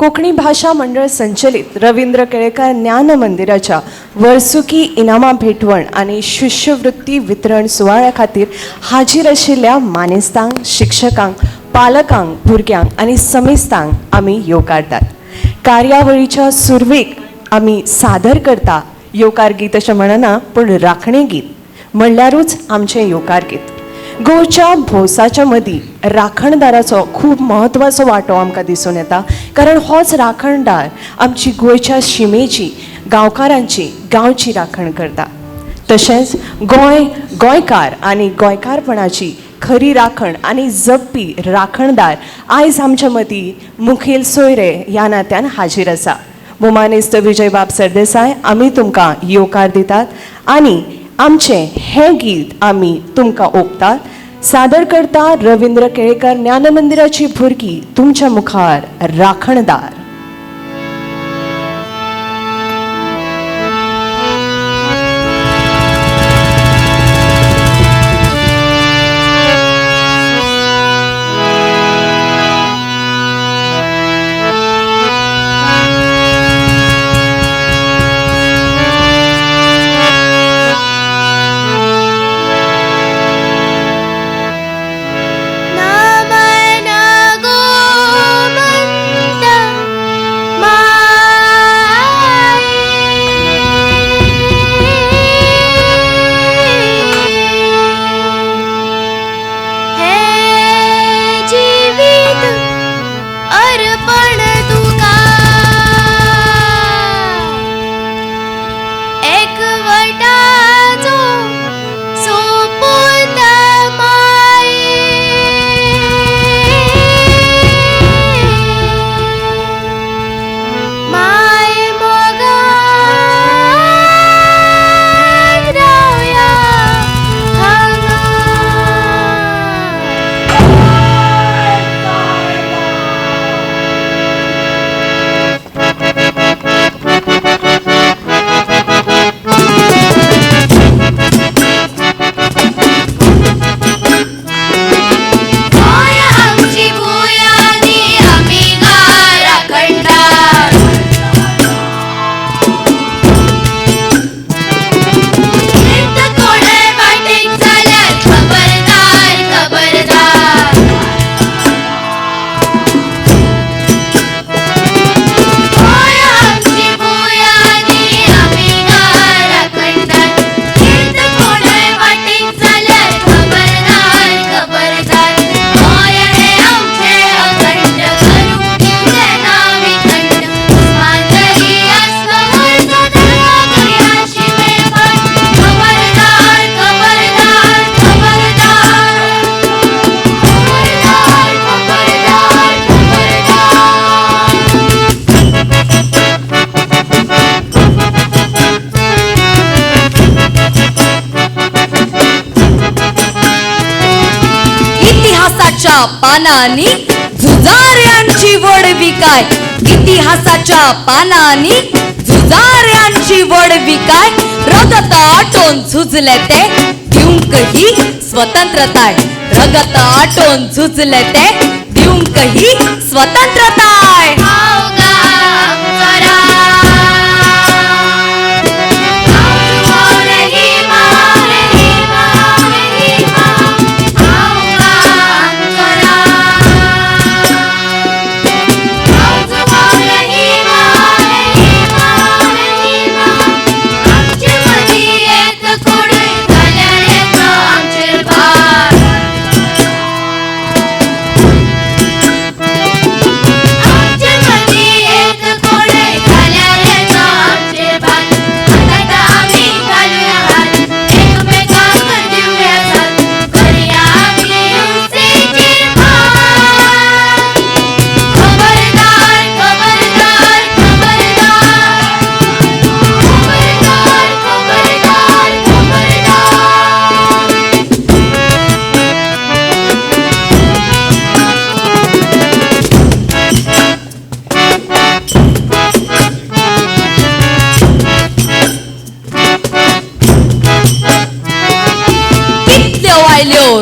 कोकणी भाषा मंडळ संचलित रवींद्र केळेकर ज्ञान मंदिराच्या वर्सुकी इनामां भेटवण आणि शिष्यवृत्ती वितरण सुवाळ्या खातीर हाजीर आशिल्ल्या मानेस्तांक, शिक्षकांक, पालकांक, भुरग्यांक आणि समेस्तांक आमी येवकारतात. कार्यावळीच्या सुरवेक आमी सादर करता येवकार गीत अशें म्हणना, पूण राखणें गीत म्हणल्यारूच आमचें येवकार गीत. गोंयच्या भौसाच्या मदीं राखणदाराचो खूब म्हत्वाचो वांटो आमकां दिसून येता, कारण होच राखणदार आमची गोंयच्या शिमेची, गांवकारांची, गांवची राखण करता. तशेंच गोंयकार आनी गोंयकारपणाची खरी राखण आनी जपपी राखणदार आयज आमच्या मदीं मुखेल सोयरे ह्या नात्यान हाजीर आसा. मोमानेस्त विजयबाब सरदेसाय, आमी तुमकां येवकार दितात आनी आमचें हें गीत आमी तुमकां ओंपतात. सादर करता रवींद्र केळेकर ज्ञान मंदिराची भुरगीं तुमच्या मुखार राखणदार. पानांनी झुजाऱ्यांची वडवी काय, इतिहासाच्या पानांनी झुजाऱ्यांची वडवी काय, रगत आटोन झुजले ते दिवंक ही स्वतंत्रताय, रगत आटोन झुजले ते दिवंक ही स्वतंत्रताय.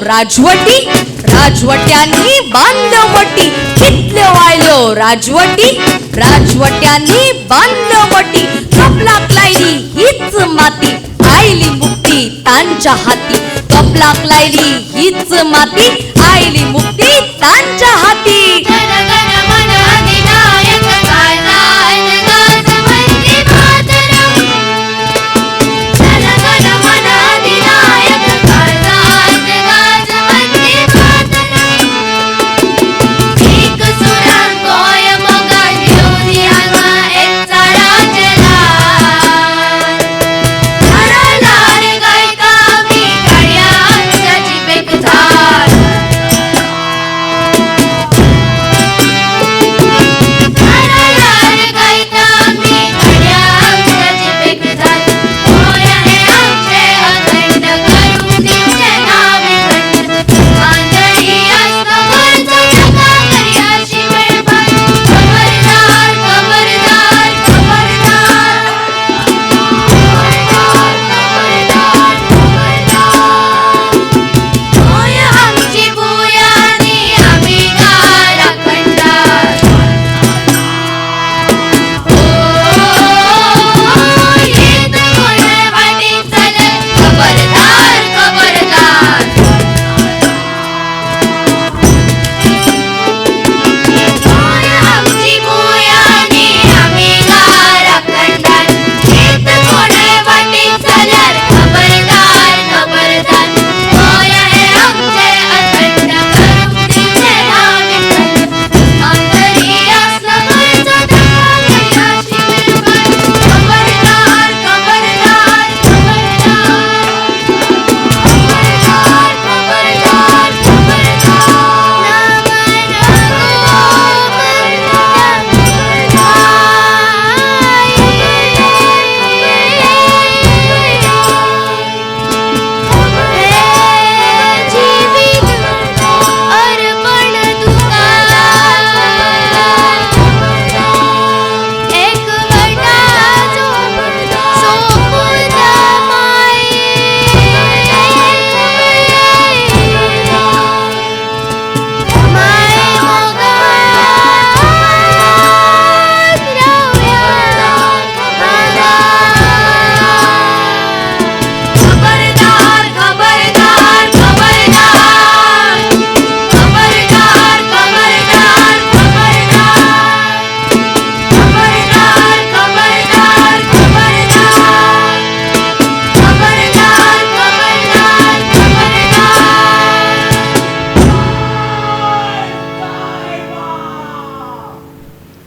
राजवटी, राजवट्यांनी बांधवटी, कितल्यो वायल्यो राजवटी, राजवट्यांनी बांधलं मोठी कपलाक लायली हीच माती आईली मुक्ती त्यांच्या हाती कपलाक लायली हीच माती आईली मुक्ती त्यांच्या हाती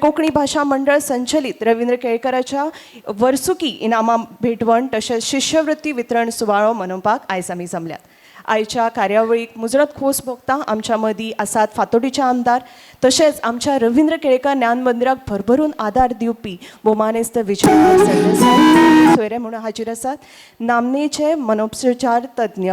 कोंकणी भाशा मंडळ संचलित रवींद्र केळकराच्या वर्सुकी इनामां भेटवण तशेंच शिश्यवृत्ती वितरण सुवाळो मनोवपाक आयज आमी जमल्यात. आयच्या कार्यावळीक मुजरत खोस भोगता आमच्या मदीं आसात फातोर्डेचे आमदार तशेंच आमच्या रवींद्र केळकर ज्ञान मंदिराक भरभरून आदार दिवपी भोवमानेस्त विजय सरदेसाय सोयरे म्हणून हाजीर आसात. नामनेचे मनोपचार तज्ञ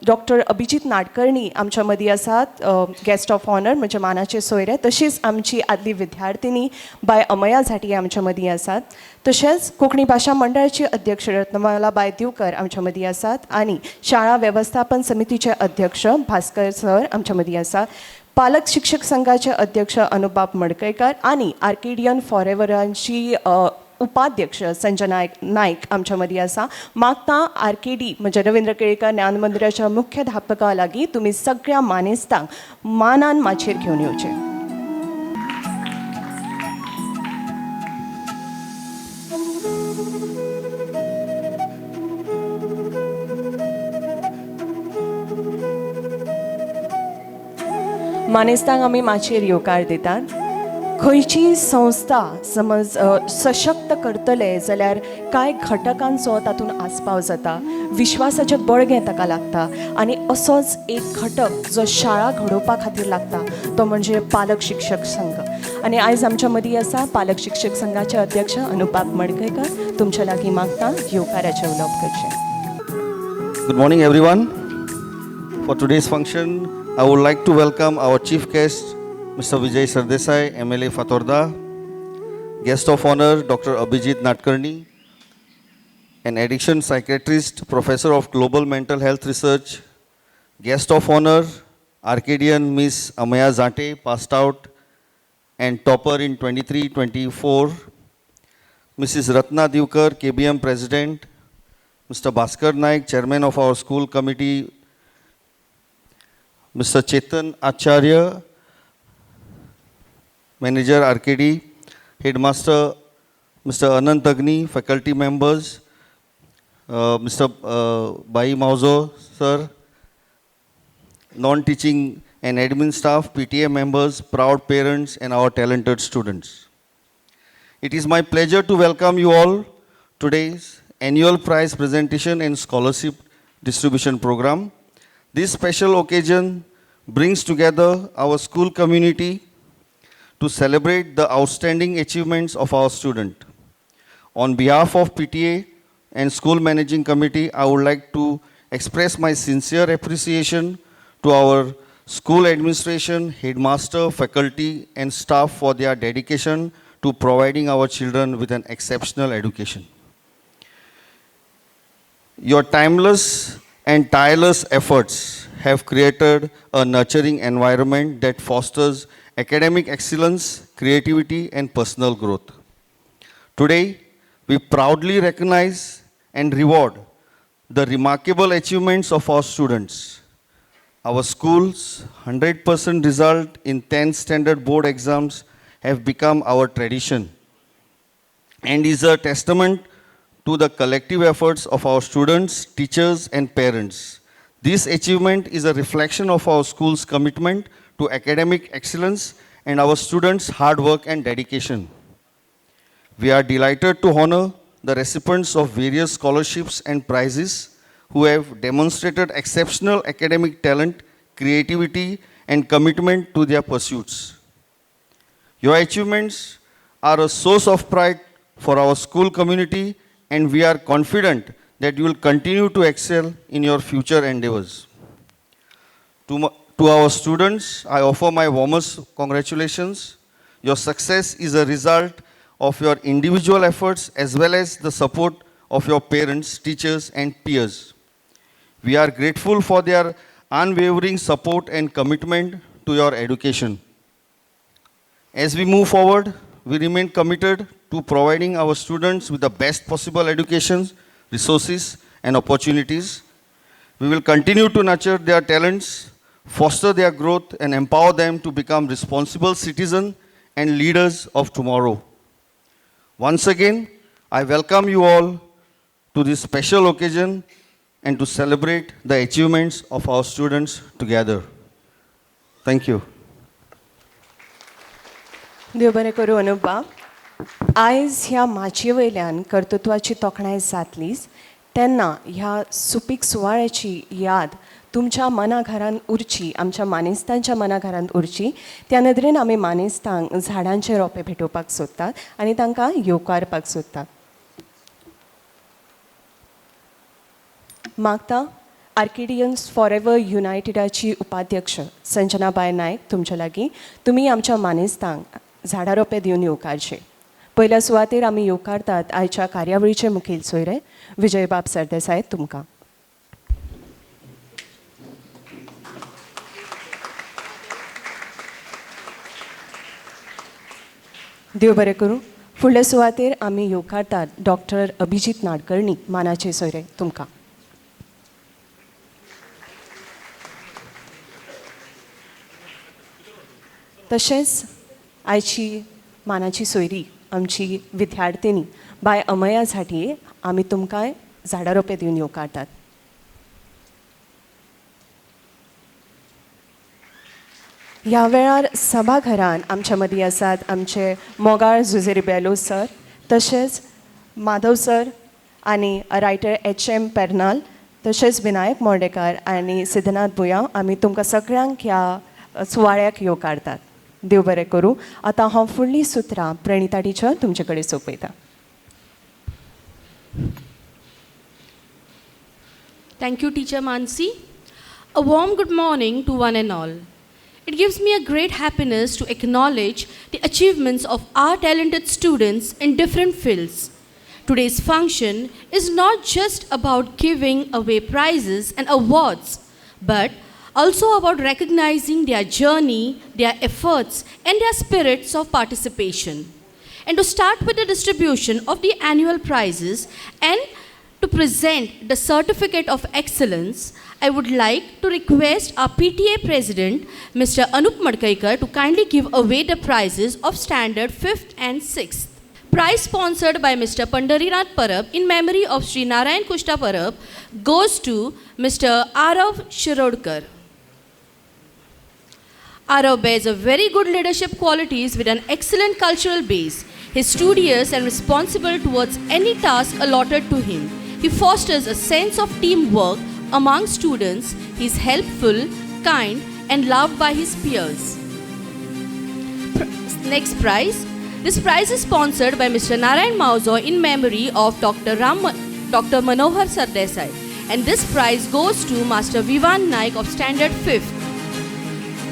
डॉक्टर अभिजीत नाडकर्णी आमच्या मदीं आसात गेस्ट ऑफ ऑनर म्हणजे मानाचे सोयरे. तशीच आमची आदली विद्यार्थिनी बाय अमया झाटी आमच्या मदीं आसात. तशेंच कोंकणी भाशा मंडळाची अध्यक्ष रत्नमाला बाय दिवकर आमच्या मदीं आसात आनी शाळा वेवस्थापन समितीचे अध्यक्ष भास्कर सर आमच्या मदीं आसात. पालक शिक्षक संघाचे अध्यक्ष अनुबाब मडकयकर आनी आर्केडियन फॉरेवरांची उपाध्यक्ष संजय नायक आमच्या मदीं आसा. मागता आर्केडी म्हणजे रवींद्र केळकर ज्ञान मंदिराच्या मुख्याध्यापका लागीं तुमी सगळ्या मानेस्तांक मानान माचयेर घेवन येवचें. मानेस्तांक आमी माचयेर येवकार दितात. खंयची संस्था समज सशक्त करतले जाल्यार कांय घटकांचो तातूंत आस्पाव जाता. विश्वासाचें बळगें ताका लागता आनी असोच एक घटक जो शाळा घडोवपा खातीर लागता तो म्हणजे पालक शिक्षक संघ. आनी आयज आमच्या मदीं आसा पालक शिक्षक संघाचे अध्यक्ष अनुबाब मडकयकर. तुमच्या लागीं मागता येवकाराचें उलोवप करचें. Good morning, everyone. For today's function, I would like to welcome our chief guest, Mr. Vijay Sardesai, MLA Fatorda, guest of honor, Dr. Abhijit Nadkarni, an addiction psychiatrist, professor of global mental health research, guest of honor, Arcadian Miss Amaya Zate, passed out and topper in 23-24, Mrs. Ratna Divkar, KBM President, Mr. Bhaskar Naik, Chairman of our school committee, Mr. Chetan Acharya, Manager RKD, Headmaster Mr. Anant Agni, faculty members, Mr. Bai Mauzo, sir, non-teaching and admin staff, PTA members, proud parents, and our talented students. It is my pleasure to welcome you all today's annual prize presentation and scholarship distribution program. This special occasion brings together our school community to celebrate the outstanding achievements of our students. On behalf of PTA and School Managing Committee, I would like to express my sincere appreciation to our school administration, headmaster, faculty, and staff for their dedication to providing our children with an exceptional education. Your timeless and tireless efforts have created a nurturing environment that fosters academic excellence, creativity, and personal growth. Today, we proudly recognize and reward the remarkable achievements of our students. Our school's 100% result in 10th standard board exams have become our tradition and is a testament to the collective efforts of our students, teachers, and parents. This achievement is a reflection of our school's commitment to academic excellence and our students' hard work and dedication. We are delighted to honor the recipients of various scholarships and prizes who have demonstrated exceptional academic talent, creativity, and commitment to their pursuits. Your achievements are a source of pride for our school community, and we are confident that you will continue to excel in your future endeavors. To our students, I offer my warmest congratulations. Your success is a result of your individual efforts as well as the support of your parents, teachers, and peers. We are grateful for their unwavering support and commitment to your education. As we move forward, we remain committed to providing our students with the best possible education, resources, and opportunities. We will continue to nurture their talents, foster their growth, and empower them to become responsible citizens and leaders of tomorrow. Once again, I welcome you all to this special occasion and to celebrate the achievements of our students together. Thank you. देव बरें करूं अनुपा. आयज ह्या माचये वयल्यान कर्तृत्वाची तोखणाय जातलीच तेन्ना ह्या सुपीक सुवाळ्याची याद तुमच्या मनाघरांत उरची, आमच्या मानेस्तांच्या मनाघरांत उरची. त्या नदरेन आमी मानेस्तांक झाडांचे रोंपे भेटोवपाक सोदतात आनी तांकां येवकारपाक सोदतात. मागता आर्किडियन्स फॉर एवर युनायटेडाची उपाध्यक्ष संजनाबाई नायक तुमच्या लागीं तुमी आमच्या मानेस्तांक झाडां रोंपे दिवन येवकारचे. पयल्या सुवातेर आमी येवकारतात आयच्या कार्यावळीचे मुखेल सोयरे विजयबाब सरदेसाय तुमकां. देव बरें करूं. फुडले सुवातेर आमी येवकारतात डॉक्टर अभिजीत नाडकर्णी मानाचे सोयरे तुमकां. तशेंच आयची मानाची सोयरी आमची विद्यार्थिनी बाय अमया झांटये आमी तुमकां झाडां रोंपे दिवन येवकारतात. ह्या वेळार सभाघरान आमच्या मदीं आसात आमचे मोगाळ झुजेरिबेलो सर, तशेंच माधव सर आनी रायटर एच.एम. पेर्नाल, तशेंच विनायक मोर्डेकार आनी सिद्धनाथ भुया. आमी तुमकां सगळ्यांक ह्या सुवाळ्याक येवकारतात. देव बरें करूं. आतां हांव फुडलीं सुत्रां प्रणिता टिचर तुमचे कडेन सोंपयतां. Thank you, Teacher Mansi. A warm good morning to one and all. It gives me a great happiness to acknowledge the achievements of our talented students in different fields. Today's function is not just about giving away prizes and awards, but also about recognizing their journey, their efforts, and their spirits of participation. And to start with the distribution of the annual prizes and to present the Certificate of Excellence, I would like to request our PTA President, Mr. Anup Madkaikar, to kindly give away the prizes of Standard 5th and 6th. Prize sponsored by Mr. Pandarinath Parab in memory of Sri Narayan Kushta Parab goes to Mr. Arav Shirodkar. Arav bears a very good leadership qualities with an excellent cultural base. He is studious and responsible towards any task allotted to him. He fosters a sense of teamwork among students. He is helpful, kind, and loved by his peers. Next prize. This prize is sponsored by Mr. Narayan Mauzo in memory of Dr. Manohar Sardesai. And this prize goes to Master Vivan Naik of Standard 5th.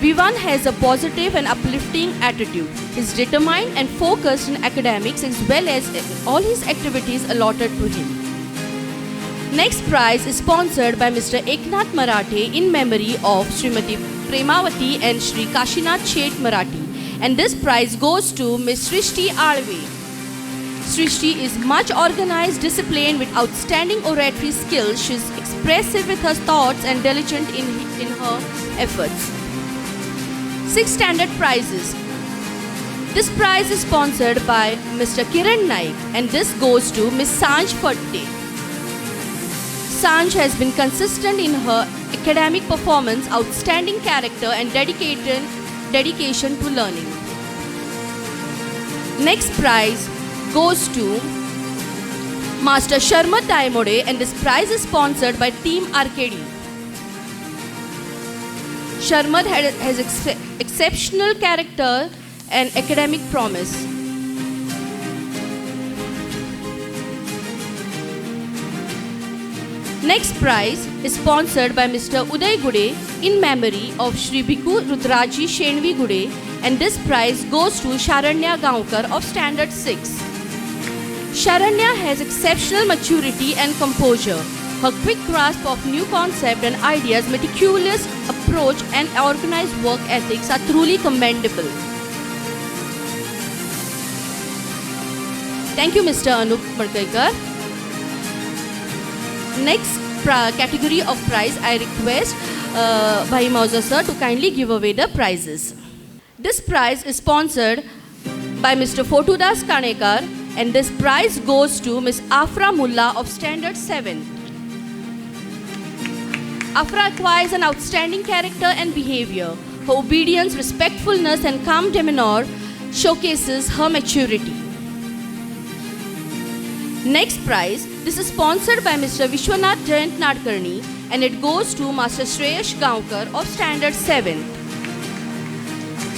Vivan has a positive and uplifting attitude. He is determined and focused in academics as well as all his activities allotted to him. Next prize is sponsored by Mr. Eknath Marathe in memory of Srimati Premavati and Shri Kashinath Shet Marathi. And this prize goes to Ms. Srishti Alve. Srishti is much organized, disciplined with outstanding oratory skills. She is expressive with her thoughts and diligent in her efforts. 6 standard prizes. This prize is sponsored by Mr. Kiran Naik and this goes to Ms. Sanj Fatte. Sanj has been consistent in her academic performance, outstanding character and dedication to learning. Next prize goes to Master Sharmat Daimode and this prize is sponsored by Team Arcady. Sharmat has exceptional character and academic promise. Next prize is sponsored by Mr. Uday Gude in memory of Shri Bhikkhu Rudraji Shenvi Gude and this prize goes to Sharanya Gaonkar of Standard 6. Sharanya has exceptional maturity and composure. Her quick grasp of new concepts and ideas, meticulous approach and organized work ethics are truly commendable. Thank you, Mr. Anup Madkaikar. Next category of prize, I request Bhai Mauza sir to kindly give away the prizes. This prize is sponsored by Mr. Fotudas Kanekar and this prize goes to Ms. Afra Mullah of Standard 7. Afra acquires an outstanding character and behavior. Her obedience, respectfulness and calm demeanor showcases her maturity. Next prize, this is sponsored by Mr. Vishwanath Jayant Nadkarni and it goes to Master Shreyash Gaonkar of Standard 7.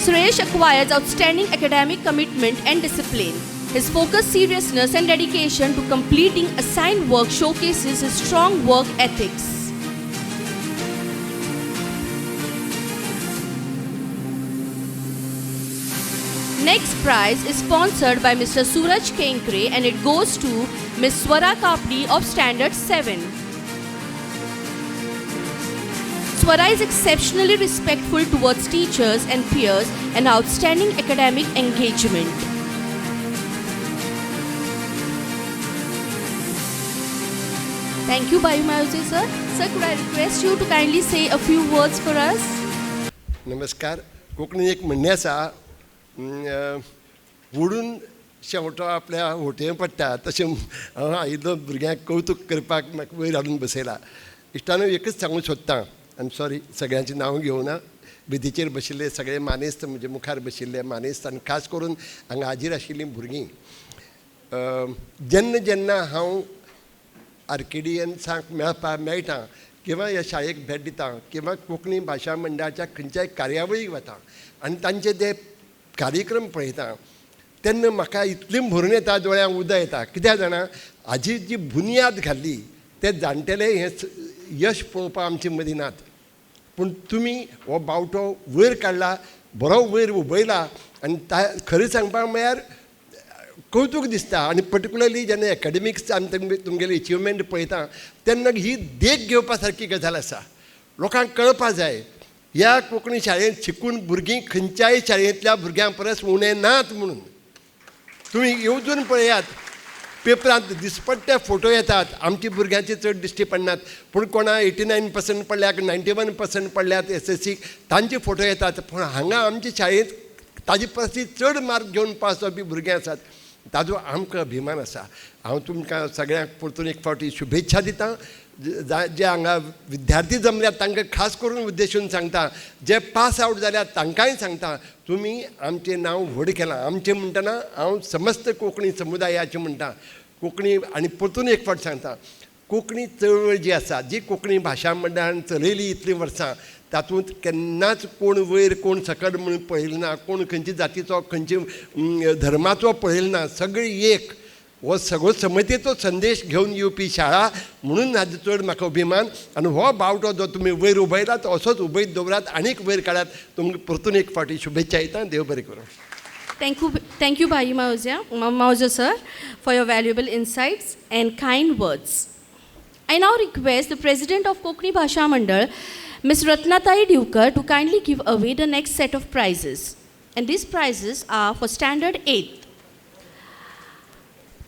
Shreyash acquires outstanding academic commitment and discipline. His focused seriousness and dedication to completing assigned work showcases his strong work ethics. Next prize is sponsored by Mr. Suraj Kenkre and it goes to Ms. Swara Kapdi of Standard 7. Swara is exceptionally respectful towards teachers and peers and outstanding academic engagement. Thank you, Bhai Mauze sir. Sir, could I request you to kindly say a few words for us? नमस्कार. कोंकणीन एक म्हणणें आसा वडून शेवटो आपल्या होटयें पडटा तशें हांव आयिल्लो भुरग्यांक कौतूक करपाक म्हाका वयर हाडून बसयला. इश्टानो एकच सांगूंक सोदतां आनी सॉरी सगळ्यांचीं नांवां घेवना बेदीचेर बशिल्ले सगळे मानेस्त म्हणजे मुखार बशिल्ले मानेस्त आनी खास करून हांगा हाजीर आशिल्लीं भुरगीं जेन्ना जेन्ना हांव आर्केडियन्सांक मेळपाक मेळटा किंवा ह्या शाळेक भेट दिता किंवा कोंकणी भाशा मंडळाच्या खंयच्याय कार्यावळीक वता आनी तांचे ते कार्यक्रम पळयता तेन्ना म्हाका इतलें भरून येता दोळ्यांक उदक येता. कित्याक जाणा हाजी जी बुनयाद घाल्ली ते जाणटेले हें यश पळोवपाक आमचे मदीं नात पूण तुमी हो बावटो वयर काडला बरो वयर उबयला आनी खरें सांगपाक म्हळ्यार कौतूक दिसता. आनी पर्टिक्युलरली जेन्ना एकाडेमिक्स आमी तुमगेली अचिवमेंट पळयता तेन्ना ही देख घेवपा सारकी गजाल आसा. लोकांक कळपा जाय ह्या कोंकणी शाळेंत शिकून भुरगीं खंयच्याय शाळेंतल्या भुरग्यां परस उणे नात म्हणून. तुमी येवजून पळयात, पेपरांत दिसपट्टे फोटो येतात, आमची भुरग्यांची चड दिश्टी पडनात, पूण कोणा 89% पडल्यात, 91% पडल्यात SSCक, तांचे फोटो येतात. पूण हांगा आमच्या शाळेंत ताजे परस चड मार्क घेवन पास जावपी भुरगे आसात. ताजो आमकां अभिमान आसा. हांव तुमकां सगळ्यांक परतून एक फावटी शुभेच्छा दितां. जे हांगा विद्यार्थी जमल्यात तांकां खास करून उद्देशून सांगता, जे पास आवट जाल्यात तांकांय सांगता, तुमी आमचें नांव व्हड केलां. आमचें म्हणटना हांव समस्त कोंकणी समुदायाचें म्हणटा. कोंकणी आनी परतून एक फावट सांगता, कोंकणी चळवळ जी आसा, जी कोंकणी भाशा मंडळान चलयली इतलीं वर्सां, तातूंत केन्नाच कोण वयर कोण सकयल म्हणून पळयलें ना, कोण खंयच्या जातीचो खंयच्या धर्माचो पळयलें ना. सगळीं एक, हो सगळो समतेचो संदेश घेवन येवपी शाळा म्हणून हाजो चड म्हाका अभिमान. आनी हो बावटो जो तुमी वयर उबयलात तो असोच उबयत दवरात, आनीक वयर काडात. तुमकां परतून एक फावटी शुभेच्छा दिता. देव बरें करूं. Thank you, Bhai Mauzia sir, for your valuable insights and kind words. I now request the President of Konkani Bhasha Mandal, Ms. Ratnatai Divkar, to kindly give away the next set of prizes. And these prizes are for Standard 8th.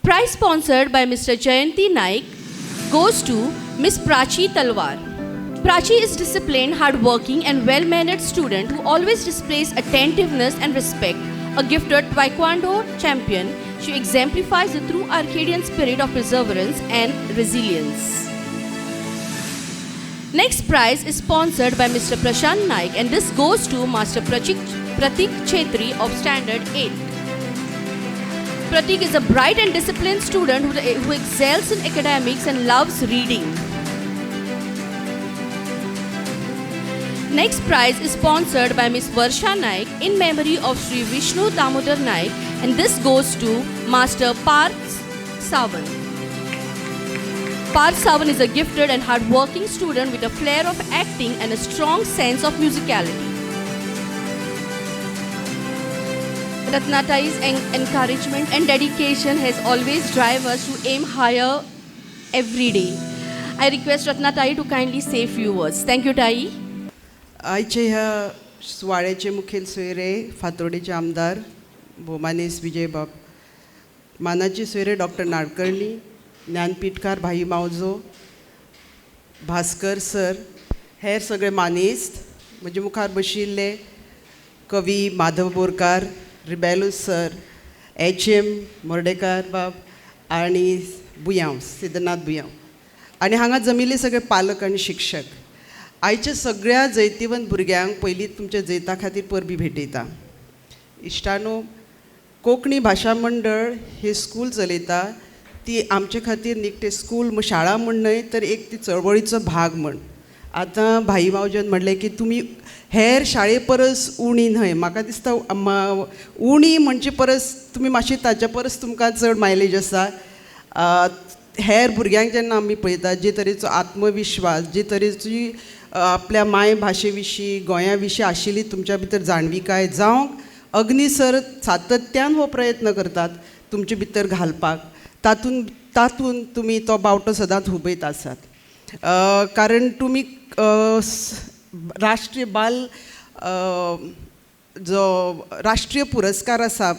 Prize sponsored by Mr. Jayanti Naik goes to Ms. Prachi Talwar. Prachi is disciplined, hardworking and well-mannered student who always displays attentiveness and respect. A gifted taekwondo champion, she exemplifies the true Arcadian spirit of perseverance and resilience. Next prize is sponsored by Mr. Prashant Naik, and this goes to Master Pratik Chetri of Standard 8. Pratik is a bright and disciplined student who excels in academics and loves reading. Next prize is sponsored by Ms. Varsha Naik in memory of Sri Vishnu Damodar Naik, and this goes to Master Parth Sawan. Parth Sawan is a gifted and hardworking student with a flair of acting and a strong sense of musicality. Ratnatai's encouragement and dedication has always driven us to aim higher every day. I request Ratnatai to kindly say a few words. Thank you, Tai. आयचे ह्या सुवाळ्याचे मुखेल सोयरे फातोर्डेचे आमदार भोमानेस विजय बाब, मानाचे सोयरे doctor Nadkarni, ज्ञानपीठकार भाई Mauzo, Bhaskar sir, हेर सगळे मानेस्त, म्हजे मुखार बशिल्ले कवी माधव बोरकार, रिबेलूस सर, HM मोर्डेकार बाब आनी बुयांव सिद्धनाथ बुयांव, आनी हांगा जमिल्ले सगळे पालक आनी शिक्षक. आयच्या सगळ्या जैतिवंत भुरग्यांक पयलीं तुमच्या जैता खातीर परबी भेटयता. इश्टानो, कोंकणी भाशा मंडळ हे स्कूल चलयता ती आमचे खातीर निकटे स्कूल शाळा म्हण न्हय तर एक ती चळवळीचो भाग म्हण. आतां भाई मावजन म्हणलें की तुमी हेर शाळे परस उणी न्हय, म्हाका दिसता उणी म्हणचे परस तुमी मातशी ताच्या परस तुमकां चड मायलेज आसा. हेर भुरग्यांक जेन्ना आमी पळयता जे तरेचो आत्मविश्वास, जे तरेची आपल्या मायभाशे विशीं गोंया विशीं आशिल्ली तुमच्या भितर जाणविकाय जावंक अग्नी सर सातत्यान हो प्रयत्न करतात तुमचे भितर घालपाक. तातूंत तुमी तो बावटो सदांच हुबयत आसात. कारण तुमी राष्ट्रीय बाल जो राष्ट्रीय पुरस्कार आसा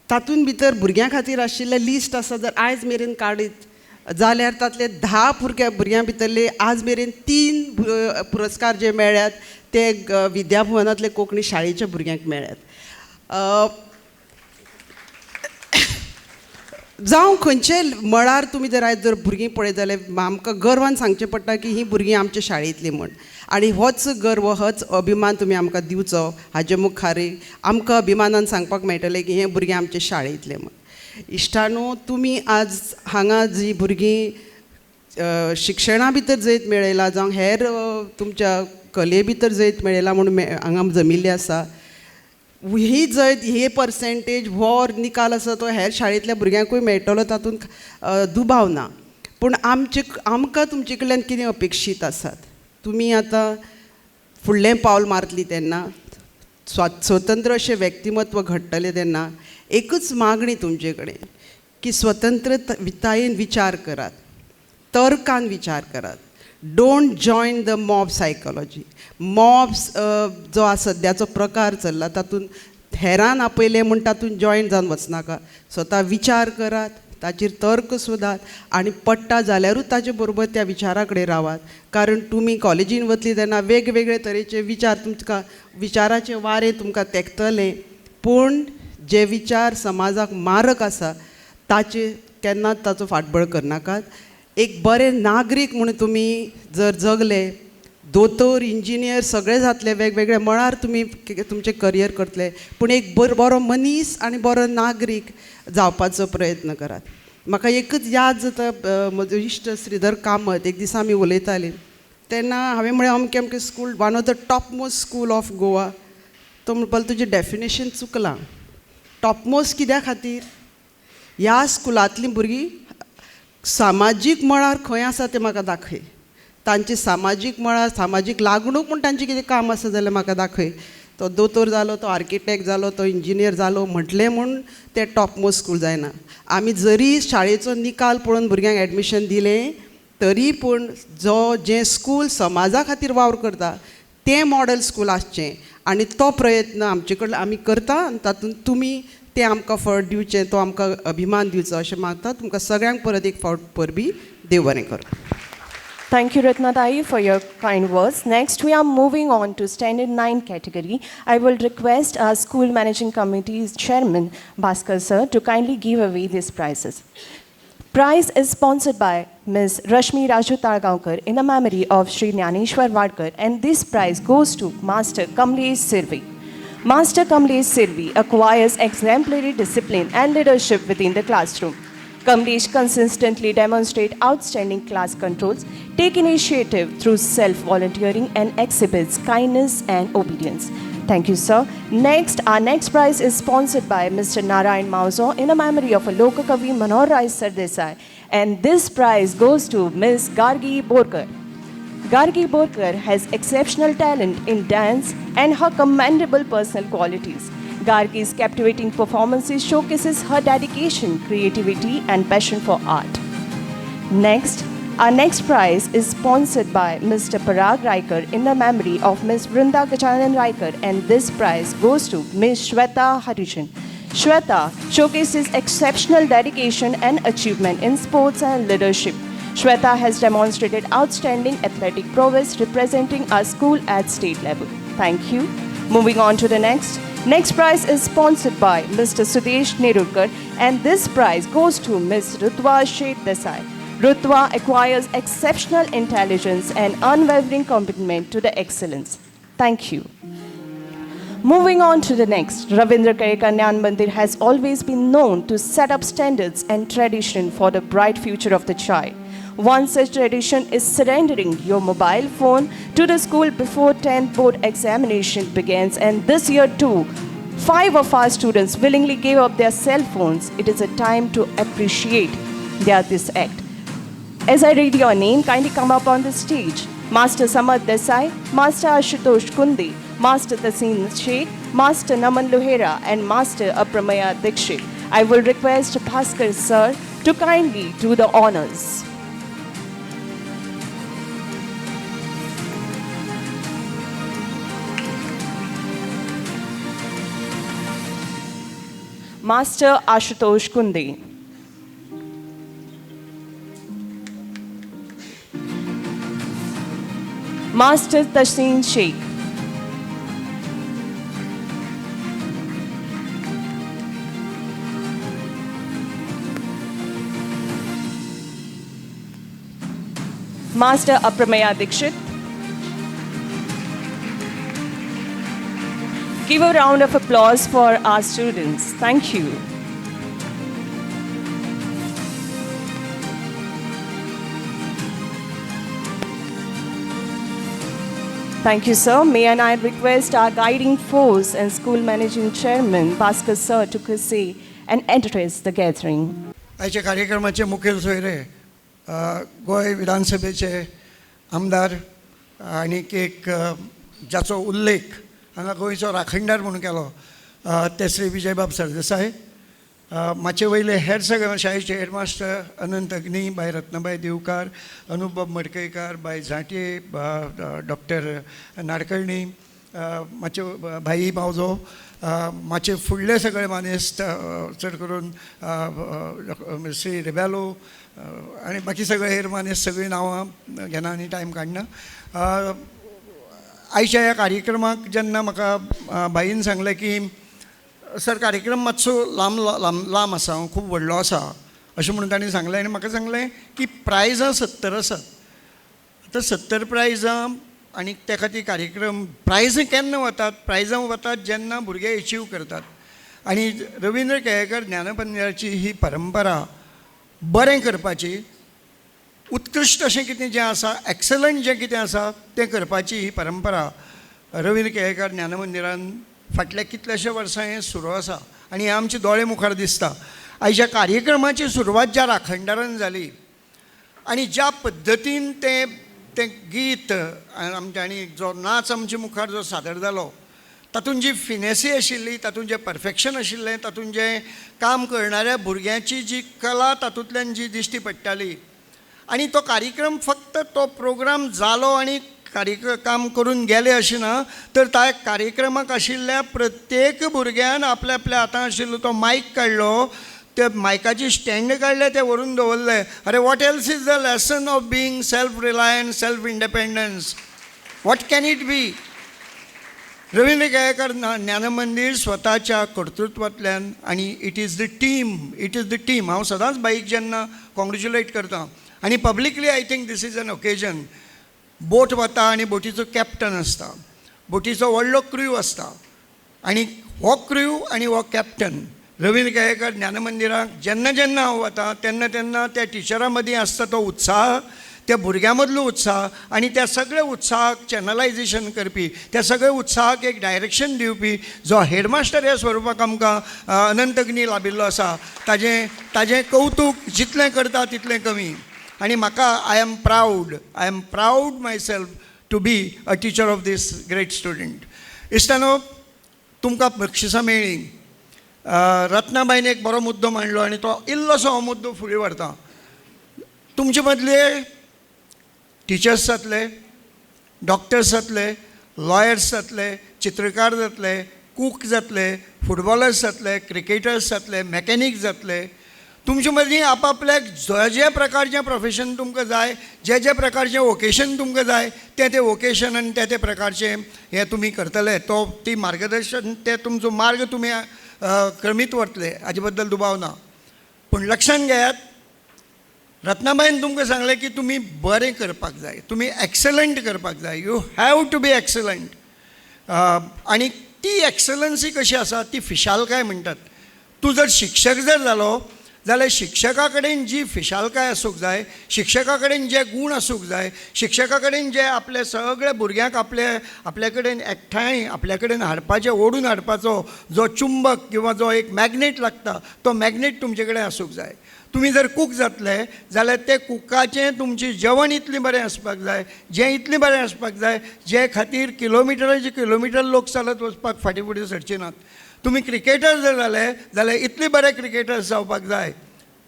तातूंत भितर भुरग्यां खातीर आशिल्लें लिस्ट आसा. जर आयज मेरेन काडीत जाल्यार तातले 10 भुरग्यां भितरले आज मेरेन 3 पुरस्कार जे मेळ्ळ्यात ते विद्याभवनांतले कोंकणी शाळेच्या भुरग्यांक मेळ्ळ्यात. जावं खंयचे मळार तुमी जर आयज जर भुरगीं पळयत जाल्यार आमकां गर्वान सांगचें पडटा की हीं भुरगीं आमच्या शाळेंतलीं म्हण. आनी होच गर्व होच अभिमान तुमी आमकां दिवचो. हाजे मुखार आमकां अभिमानान सांगपाक मेळटलें की हे भुरगे आमचे शाळेंतले म्हण. इश्टानो, तुमी आज हांगा जीं भुरगीं शिक्षणा भितर जैत मेळयला जावं हेर तुमच्या कले भितर जैत मेळयला म्हणून हांगा जमिल्ले आसा, ही जैत हे पर्सेंटेज हो निकाल आसा तो हेर शाळेंतल्या भुरग्यांकूय मेळटलो तातूंत दुबाव ना. पूण आमकां तुमचे कडल्यान कितें अपेक्षीत आसात. तुमी आतां फुडलें पावल मारतलीं तेन्ना स्वतंत्र अशें व्यक्तिमत्व घडटलें तेन्ना एकच मागणी तुमचे कडेन की स्वतंत्रतायेन विचार करात, तर्कान विचार करात. Don't join the mob psychology. Mobs जो सद्याचो प्रकार चल्ला तातूंत हेरान आपयले म्हूण तातूंत जॉयन जावन वचनाका. स्वता विचार करात, ताचेर तर्क सोदात आनी पडटा जाल्यारूच ताचे बरोबर त्या विचारा कडेन रावात. कारण तुमी कॉलेजीन वतली तेन्ना वेगवेगळे तरेचे विचार तुमकां विचाराचे वारे तुमकां तेंकतले, पूण जे विचार समाजाक मारक आसा ताचे केन्नाच ताचो फाटबळ करनाकात. एक बरे नागरीक म्हणून तुमी जर जगले, दोतोर इंजिनियर सगळे जातले वेगवेगळे मळार तुमी तुमचें करियर करतले, पूण एक बरो मनीस आनी बरो नागरीक जावपाचो प्रयत्न करात. म्हाका एकच याद जाता, म्हजो इश्ट श्रीधर कामत, एक दीस आमी उलयतालीं तेन्ना हांवें म्हळें अमकें अमकें school, one of the top most school of Goa. तो म्हणपालो तुजें डेफिनेशन चुकलां. टॉप मोस्ट कित्या खातीर? ह्या स्कुलांतलीं भुरगीं सामाजीक मळार खंय आसा तें म्हाका दाखय. तांची सामाजीक मळार सामाजीक लागणूक म्हूण तांचें कितें काम आसा जाल्यार म्हाका दाखय. तो दोतोर जालो, तो आर्किटेक्ट जालो, तो इंजिनियर जालो म्हटलें म्हूण तें टॉप मोस्ट स्कूल जायना. आमी जरी शाळेचो निकाल पळोवन भुरग्यांक एडमिशन दिलें तरी पूण जें स्कूल समाजा खातीर वावर करता तें मॉडल स्कूल आसचें, आनी तो प्रयत्न आमचे कडल्यान आमी करता. आनी तातूंत तुमी तें आमकां फळ दिवचें, तो आमकां अभिमान दिवचो अशें मागता. तुमकां सगळ्यांक परत एक फावट परबी. देव बरें करूं. Thank you, Ratnatai, for your kind words. Next, we are moving on to Standard 9 category. I will request our School Managing Committee's Chairman, Bhaskar Sir, to kindly give away these prizes. Prize is sponsored by Ms. Rashmi Raju Targaonkar in the memory of Sri Jnaneshwar Wadkar, and this prize goes to Master Kamlesh Sirvi. Master Kamlesh Sirvi acquires exemplary discipline and leadership within the classroom. Kamlesh consistently demonstrates outstanding class controls, take initiative through self-volunteering, and exhibits kindness and obedience. Thank you, sir. Next, our next prize is sponsored by Mr. Narayan Mauzo in the memory of a Lokakavi Manohar Rai Sardesai, and this prize goes to Ms. Gargi Borkar. Gargi Borkar has exceptional talent in dance and her commendable personal qualities. Gargi's captivating performances showcases her dedication, creativity, and passion for art. Next, our next prize is sponsored by Mr. Parag Raikar in the memory of Ms. Vrinda Gajanan Raikar, and this prize goes to Ms. Shweta Harishan. Shweta showcases exceptional dedication and achievement in sports and leadership. Shweta has demonstrated outstanding athletic prowess representing our school at state level. Thank you. Moving on to the next. Next prize is sponsored by Mr. Sudesh Nerurkar, and this prize goes to Ms. Rutwa Sheth Desai. Rutwa acquires exceptional intelligence and unwavering commitment to the excellence. Thank you. Moving on to the next, Ravindra Kareka Jnana Mandir has always been known to set up standards and tradition for the bright future of the child. One such tradition is surrendering your mobile phone to the school before 10th board examination begins, and this year too, 5 of our students willingly gave up their cell phones. It is a time to appreciate this act. As I read your name, kindly come up on the stage. Master Samad Desai, Master Ashutosh Kundi, Master Tasin Sheikh, Master Naman Lohera, and Master Apramaya Dikshit. I will request Bhaskar Sir to kindly do the honors. Master Ashutosh Kundi. Master Tasin Sheikh. Master Apramaya Dikshit. Give a round of applause for our students. Thank you. Thank you, sir. May I request our guiding force and school managing chairman, Bhaskar Sir, to say and address the gathering. आयच्या कार्यक्रमाचे मुखेल सोयरे गोंय विधानसभेचे आमदार आनीक एक जाचो उल्लेख हांगा गोंयचो राखणदार म्हणून केलो ते श्री विजयबाब सरदेसाय, माचे वयले हेर सगळे शाळेचे हेडमास्टर अनंत अग्नी, बाय रत्नाबाई देवकार, अनुभव मडकयकार, बाय झांटये, डॉक्टर नाडकर्णी, माचे भाई मावजो, माचे फुडले सगळे मानेस्त चड करून श्री रेबेलो आनी बाकी सगळे हेर मानेस्त सगळीं नांवां घेना आनी टायम काडना. आयच्या ह्या कार्यक्रमाक जेन्ना म्हाका बाईन सांगलें की सर कार्यक्रम मातसो लांब आसा, खूब व्हडलो आसा अशें म्हणून ताणें सांगलें आनी म्हाका सांगलें की प्रायजां 70 आसात. आतां 70 प्रायजां आनी त्या खातीर कार्यक्रम प्रायजां केन्ना वतात? प्रायजां वतात जेन्ना भुरगे एचीव करतात. आनी रविंद्र केळेकर ज्ञानमंदिराची ही परंपरा बरें करपाची, उत्कृश्ट अशें कितें जें आसा, एक्सलंट जें कितें आसा तें करपाची ही परंपरा रविंद्र केळेकर ज्ञानमंदिरान फाटल्या कितल्याश्या वर्सां हें सुरू आसा आनी हें आमचे दोळे मुखार दिसता. आयच्या कार्यक्रमाची सुरवात ज्या राखणदारान जाली आनी ज्या पद्दतीन तें गीत आनी जो नाच आमचे मुखार जो सादर जालो, तातूंत जी फिनेसी आशिल्ली, तातूंत जें परफेक्शन आशिल्लें, तातूंत जें काम करणाऱ्या भुरग्याची जी कला तातूंतल्यान जी दिश्टी पडटाली, आनी तो कार्यक्रम फक्त तो प्रोग्राम जालो आनी काम करून गेले अशें ना, तर त्या कार्यक्रमाक आशिल्ल्या प्रत्येक भुरग्यान आपल्या आपल्या हातांत आशिल्लो तो मायक काडलो, ते मायकाची स्टँड काडले, ते व्हरून दवरले. अरे what else is the lesson of being self reliance, self independence? What can it be? Ravindra Kelekar Gyanmandir स्वताच्या कर्तृत्वांतल्यान आनी इट इज द टीम. हांव सदांच बाईक जेन्ना कॉंग्रेच्युलेट करता आनी publicly I think this is an occasion. बोट वता आनी बोटीचो कॅप्टन आसता, बोटीचो व्हडलो क्रू आसता आनी हो क्रू आनी हो कॅप्टन रविंद्र केळेकर ज्ञानमंदिराक जेन्ना जेन्ना हांव वता तेन्ना तेन्ना त्या टिचरां मदीं आसता तो उत्साह, त्या भुरग्यां मदलो उत्साह आनी त्या सगळ्या उत्साहाक चॅनलायजेशन करपी, त्या सगळ्या उत्साहाक एक डायरेक्शन दिवपी जो हेडमास्टर ह्या स्वरुपाक आमकां अनंत अग्नी लाबिल्लो आसा, ताजें कौतूक जितलें करता तितलें कमी. आनी म्हाका I am proud myself to be a teacher of this great student. इश्टानो, तुमकां बक्षिसां मेळ्ळी. रत्नाबाईन एक बरो मुद्दो मांडलो आनी तो इल्लोसो हो मुद्दो फुडें व्हरता. तुमचे मदले टिचर्स जातले, डॉक्टर्स जातले, लॉयर्स जातले, चित्रकार जातले, कूक जातले, फुटबॉलर्स जातले, क्रिकेटर्स जातले, मॅकॅनीक जातले. तुमचे मदीं आपापल्याक जे प्रकारचें प्रोफेशन तुमकां जाय, जे प्रकारचें वोकेशन तुमकां जाय, ते वोकेशन आनी ते प्रकारचें हें तुमी करतले. ती मार्गदर्शन, ते तुमचो मार्ग तुमी क्रमीत वतले, हाजे बद्दल दुबाव ना. पूण लक्षांत घेयात, रत्नाबाईन तुमकां सांगलें की तुमी बरें करपाक जाय, तुमी एक्सलंट करपाक जाय. You have to be excellent. आनी ती एक्सलन्सी कशी आसा, ती फिशालकाय म्हणटात. तूं जर शिक्षक जर जालो जाल्यार शिक्षका कडेन जी फिशालकाय आसूंक जाय, शिक्षका कडेन जे गूण आसूंक जाय, शिक्षका कडेन जे आपल्या सगळ्या भुरग्यांक आपल्या कडेन एकठांय आपल्या कडेन हाडपाचें, ओडून हाडपाचो जो चुंबक किंवा जो एक मॅग्नेट लागता, तो मॅग्नेट तुमचे कडेन आसूंक जाय. तुमी जर कूक जातले जाल्यार ते कुकाचें तुमचें जेवण इतलें बरें आसपाक जाय, जें इतलें बरें आसपाक जाय, जे खातीर किलोमिटराचे किलोमिटर लोक चलत वचपाक फाटीं फुडें सरचे नात. तुमी क्रिकेटर जर जाले जाल्यार इतले बरे क्रिकेटर्स जावपाक जाय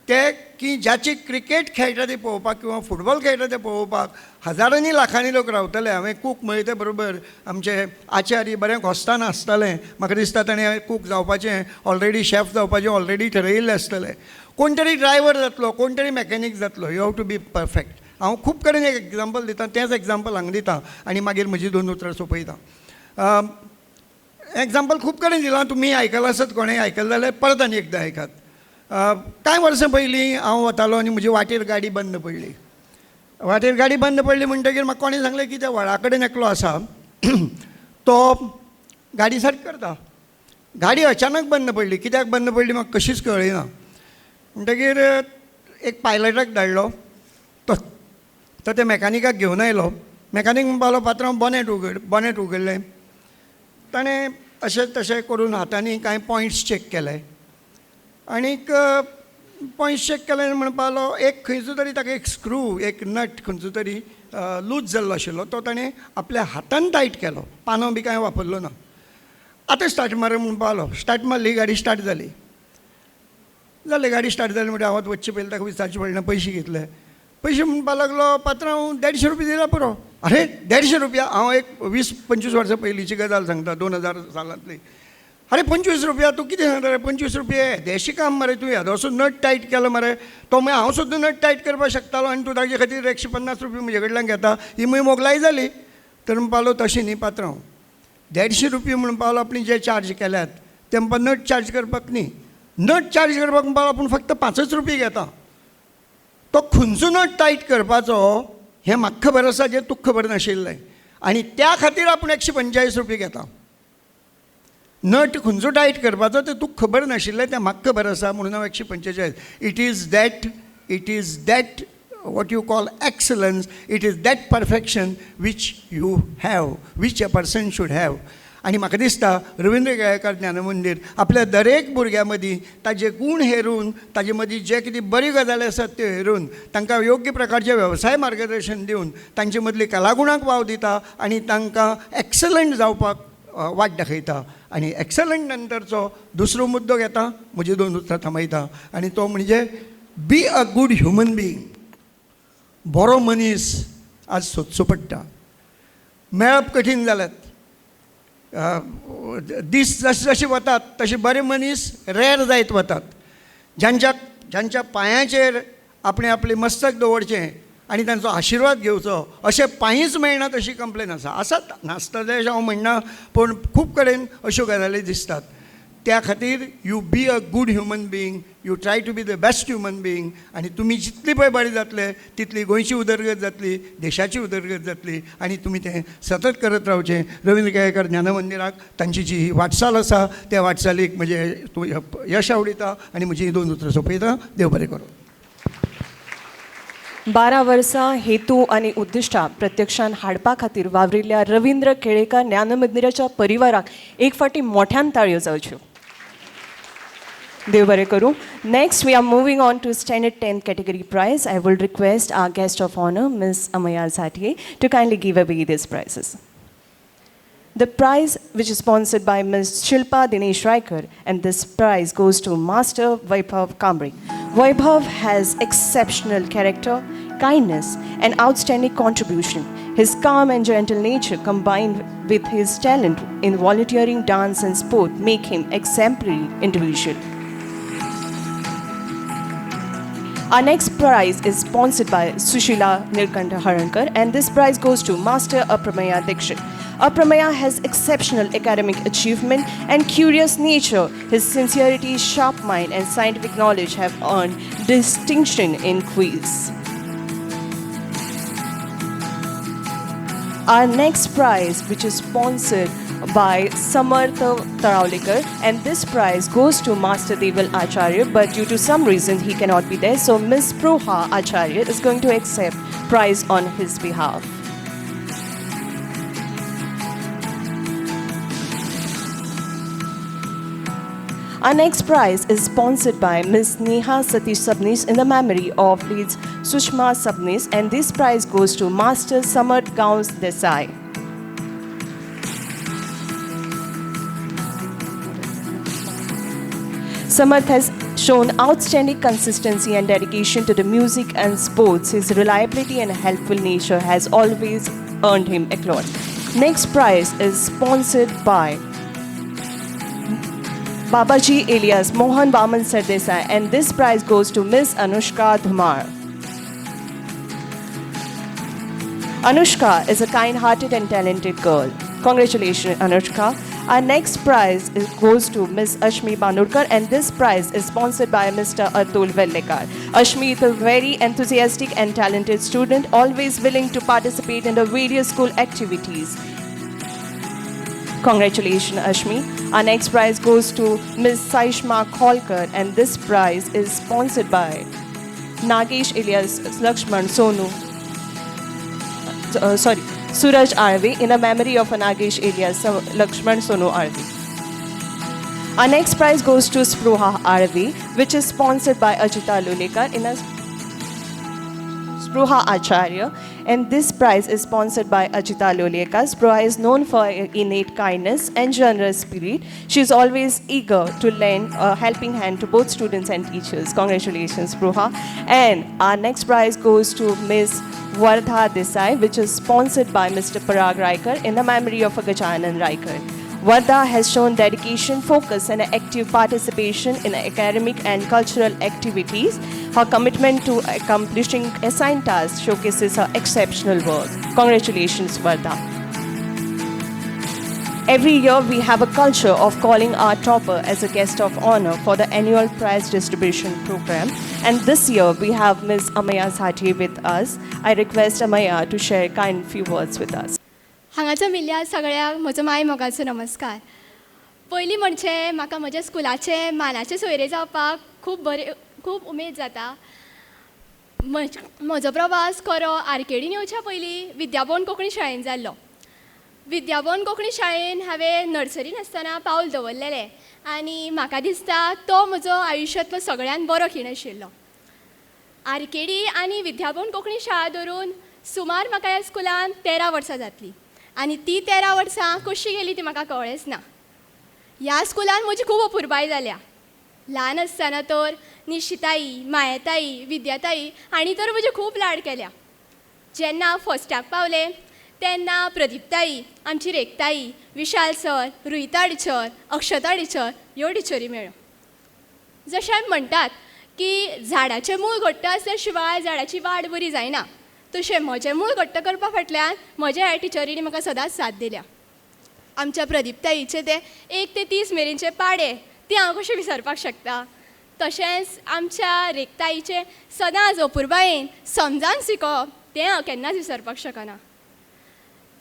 ते की ज्याची क्रिकेट खेळटा ती पळोवपाक किंवा फुटबॉल खेळटा ते पळोवपाक हजारांनी लाखांनी लोक रावतले. हांवें कूक मेळटे बरोबर आमचे आचार्य बरें घोस्ताना आसतालें. म्हाका दिसता ताणें कूक जावपाचें ऑलरेडी, शेफ जावपाचें ऑलरेडी ठरयिल्लें आसतलें. कोण तरी ड्रायव्हर जातलो, कोण तरी मॅकॅनीक जातलो. You have to be perfect. हांव खूब कडेन एक एग्जाम्पल दितां, तेंच एग्जाम्पल हांगा दितां आनी मागीर म्हजी 2 उतरां सोंपयतां. एग्जाम्पल खूब कडेन दिलां, तुमी आयकलां आसत, कोणेंय आयकलां जाल्यार परत आनी एकदां आयकात. कांय वर्सां पयलीं हांव वतालो आनी म्हजी वाटेर गाडी बंद पडली. वाटेर गाडी बंद पडली म्हणटकीर म्हाका कोणें सांगलें की त्या व्हळा कडेन एकलो आसा, तो गाडी सारकी करता. गाडी अचानक बंद पडली. कित्याक बंद पडली म्हाका कशीच कळ्ळी ना. म्हणटकीर एक पायलटाक धाडलो. तो त्या मॅकॅनिकाक घेवन आयलो. मॅकॅनीक म्हणपाक लागलो, पात्रांव बोनेट उगडलें. ताणें अशें तशें करून हातांनी कांय पॉयंट्स चॅक केले आनीक पॉयंट्स चॅक केले म्हणपाक लागलो एक खंयचो तरी ताका एक स्क्रू, एक नट खंयचो तरी लूज जाल्लो आशिल्लो, तो ताणें आपल्या हातान टायट केलो. पानो बी कांय वापरलो ना. आतां स्टार्ट मार म्हणपाक लागलो. स्टार्ट मारली, गाडी स्टार्ट जाली. जालें गाडी स्टार्ट जाली म्हणटा हांव वच्चे पयलीं ताका विचारचें पडलें पयशे घेतले पयशे म्हणपा लागलो पात्रांव 150 रुपया दिला पुरो अरे 150 रुपया हांव एक 20-25 वर्सां पयलींची गजाल सांगता 2000 सालांतली अरे 25 रुपया तूं कितें सांगता रे 25 रुपया देशी काम मरे तूं येदोसो नट टायट केलो मरे तो मागीर हांव सुद्दां नट टायट करपाक शकतालो आनी तूं ताजे खातीर 150 रुपया म्हजे कडल्यान घेता ही मागीर मोगलाई जाली तर म्हणपालो तशें न्ही पात्रांव 150 रुपया म्हणपालो आपणी जे चार्ज केल्यात ते म्हणपा नट चार्ज करपाक न्ही नट चार्ज करपाक म्हणपालो आपूण फक्त 5 रुपया घेता तो खंयचो नट टायट करपाचो हें म्हाका खबर आसा जें तुका खबर नाशिल्लें आनी त्या खातीर आपूण 145 रुपया घेता नट खंयचो टायट करपाचो तें तुका खबर नाशिल्लें तें म्हाका खबर आसा म्हणून हांव 145 it is that what you call excellence, it is that perfection which you have, which a person should have. आनी म्हाका दिसता रवींद्र केळेकार ज्ञानमंदिर आपल्या दरेक भुरग्या मदीं ताजे गूण हेरून ताजे मदीं जे कितें बरी गजाली आसात त्यो हेरून तांकां योग्य प्रकारचें वेवसाय मार्गदर्शन दिवन तांचे मदली कलागुणाक वाव दिता आनी तांकां एक्सलंट जावपाक वाट दाखयता आनी एक्सलंट नंतरचो दुसरो मुद्दो घेता म्हजी 2 उतरां थांबयता आनी तो म्हणजे बी अ गूड ह्युमन बीइंग बरो मनीस आज सोदचो पडटा मेळप कठीण जाल्यात दीस जशे जशे वतात तशे बरे मनीस रेर जायत वतात ज्यांच्या पांयाचेर आपणें आपलें मस्तक दवरचें आनी तांचो आशिर्वाद घेवचो अशें पांयच मेळनात अशी कंप्लेन आसात नासता ते अशें हांव म्हणना पूण खूब कडेन अश्यो गजाली दिसतात त्या खातीर you be a good human being you try to be the best human being आनी तुमी जितली पळय बरें जातले तितली गोंयची उदरगत जातली देशाची उदरगत जातली आनी तुमी तें सतत करत रावचें रवींद्र केळेकार ज्ञानमंदिराक तांची जी ही वाटचाल आसा त्या वाटचालीक म्हजें यश आवडिता आनी म्हजी 2 उतरां सोंपयता देव बरें करूं 12 वर्सां हेतू आनी उद्दिश्टां प्रत्यक्षान हाडपा खातीर वावरिल्ल्या रवींद्र केळेकार ज्ञानमंदिराच्या परिवाराक एक फावटी मोठ्यान ताळयो जावच्यो देव बरें करूं next we are moving on to standard 10th category prize. I will request our guest of honor, Ms. Amaya Zatie, to kindly give away these prizes. The prize, which is sponsored by Ms. Shilpa Dinesh Raikar, and this prize goes to Master Vaibhav Kamri. Vaibhav has exceptional character, kindness, and outstanding contribution. His calm and gentle nature combined with his talent in volunteering, dance, and sport make him exemplary individual. Our next prize is sponsored by Sushila Nilkantha Harankar, and this prize goes to Master Apramaya Dikshit. Apramaya has exceptional academic achievement and curious nature. His sincerity, sharp mind, and scientific knowledge have earned distinction in quiz. Our next prize, which is sponsored by Samarth Tarawlikar, and this prize goes to Master Deval Acharya, but due to some reason he cannot be there, so Ms. Proha Acharya is going to accept prize on his behalf. Our next prize is sponsored by Ms. Neha Satish Sabnis in the memory of Leeds Sushma Sabnis, and this prize goes to Master Samarth Gauns Desai. Samarth has shown outstanding consistency and dedication to the music and sports. His reliability and helpful nature has always earned him acclaim. Next prize is sponsored by Babaji alias Mohan Vaman Sardesai, and this prize goes to Ms. Anushka Dhumar. Anushka is a kind-hearted and talented girl. Congratulations, Anushka. Our next prize goes to Ms. Ashmi Banurkar, and this prize is sponsored by Mr. Atul Vellekar. Ashmi is a very enthusiastic and talented student, always willing to participate in the various school activities. Congratulations, Ashmi. Our next prize goes to Ms. Saishma Kholkar, and this prize is sponsored by Nagesh alias Lakshman Sonu. Suraj RV in a memory of Nagesh alias Lakshman Sonu RV. Our next prize goes to Spruha RV, which is sponsored by Ajita Lulekar in a Spruha Acharya, and this prize is sponsored by Ajita Lolekar. Spruha is known for her innate kindness and generous spirit. She is always eager to lend a helping hand to both students and teachers. Congratulations, Spruha. And our next prize goes to Ms. Vardha Desai, which is sponsored by Mr. Parag Raikar in the memory of Gajanan Raikar. Vardha has shown dedication, focus, and active participation in academic and cultural activities. Her commitment to accomplishing assigned tasks showcases her exceptional work. Congratulations, Vardha. Every year, we have a culture of calling our topper as a guest of honor for the annual prize distribution program. And this year, we have Ms. Amaya Sati with us. I request Amaya to share a kind few words with us. हांगाच्या मिल्ल्या सगळ्यांक म्हजो माय मोगाचो नमस्कार. पयलीं म्हणजे म्हाका म्हज्या स्कुलाचे मानाचे सोयरे जावपाक खूब उमेद जाता. म्हजो प्रवास खरो आरकेडीन येवच्या पयलीं विद्याभवन कोंकणी शाळेंत जाल्लो. विद्याभवन कोंकणी शाळेन हांवें नर्सरीन आसतना पावल दवरलेलें आनी म्हाका दिसता तो म्हजो आयुश्यांतलो सगळ्यान बरो खीण आशिल्लो. आरकेडी आनी विद्याभवन कोंकणी शाळा धरून सुमार म्हाका ह्या स्कुलान 13 वर्सां जातलीं आनी ती 13 वर्सां कशी गेली ती म्हाका कळ्ळेंच ना. ह्या स्कुलान म्हजी खूब अपुरबाय जाल्या. ल्हान आसतना तर निशिताई, मायेताई, विद्याताई हांणी तर म्हजे खूब लाड केल्या. जेन्ना फस्टाक पावलें तेन्ना प्रदीपताई, आमची रेखताई, विशाल सर, रुहिता टिचर, अक्षता टिचर ह्यो टिचरी मेळ्ळ्यो. जशें म्हणटात की झाडाचें मूळ घट्ट आसल्या शिवाय झाडाची वाड बरी जायना, तशें म्हजें मूळ घट्ट करपा फाटल्यान म्हज्या ह्या टिचरींनी म्हाका सदांच साथ दिल्या. आमच्या प्रदीपताईचे ते 1 ते 30 मेरेनचे पाडे ते हांव कशें विसरपाक शकता. तशेंच आमच्या रेखताईचे सदांच अपुरबायेन समजावन शिकोवप तें हांव केन्नाच विसरपाक शकना.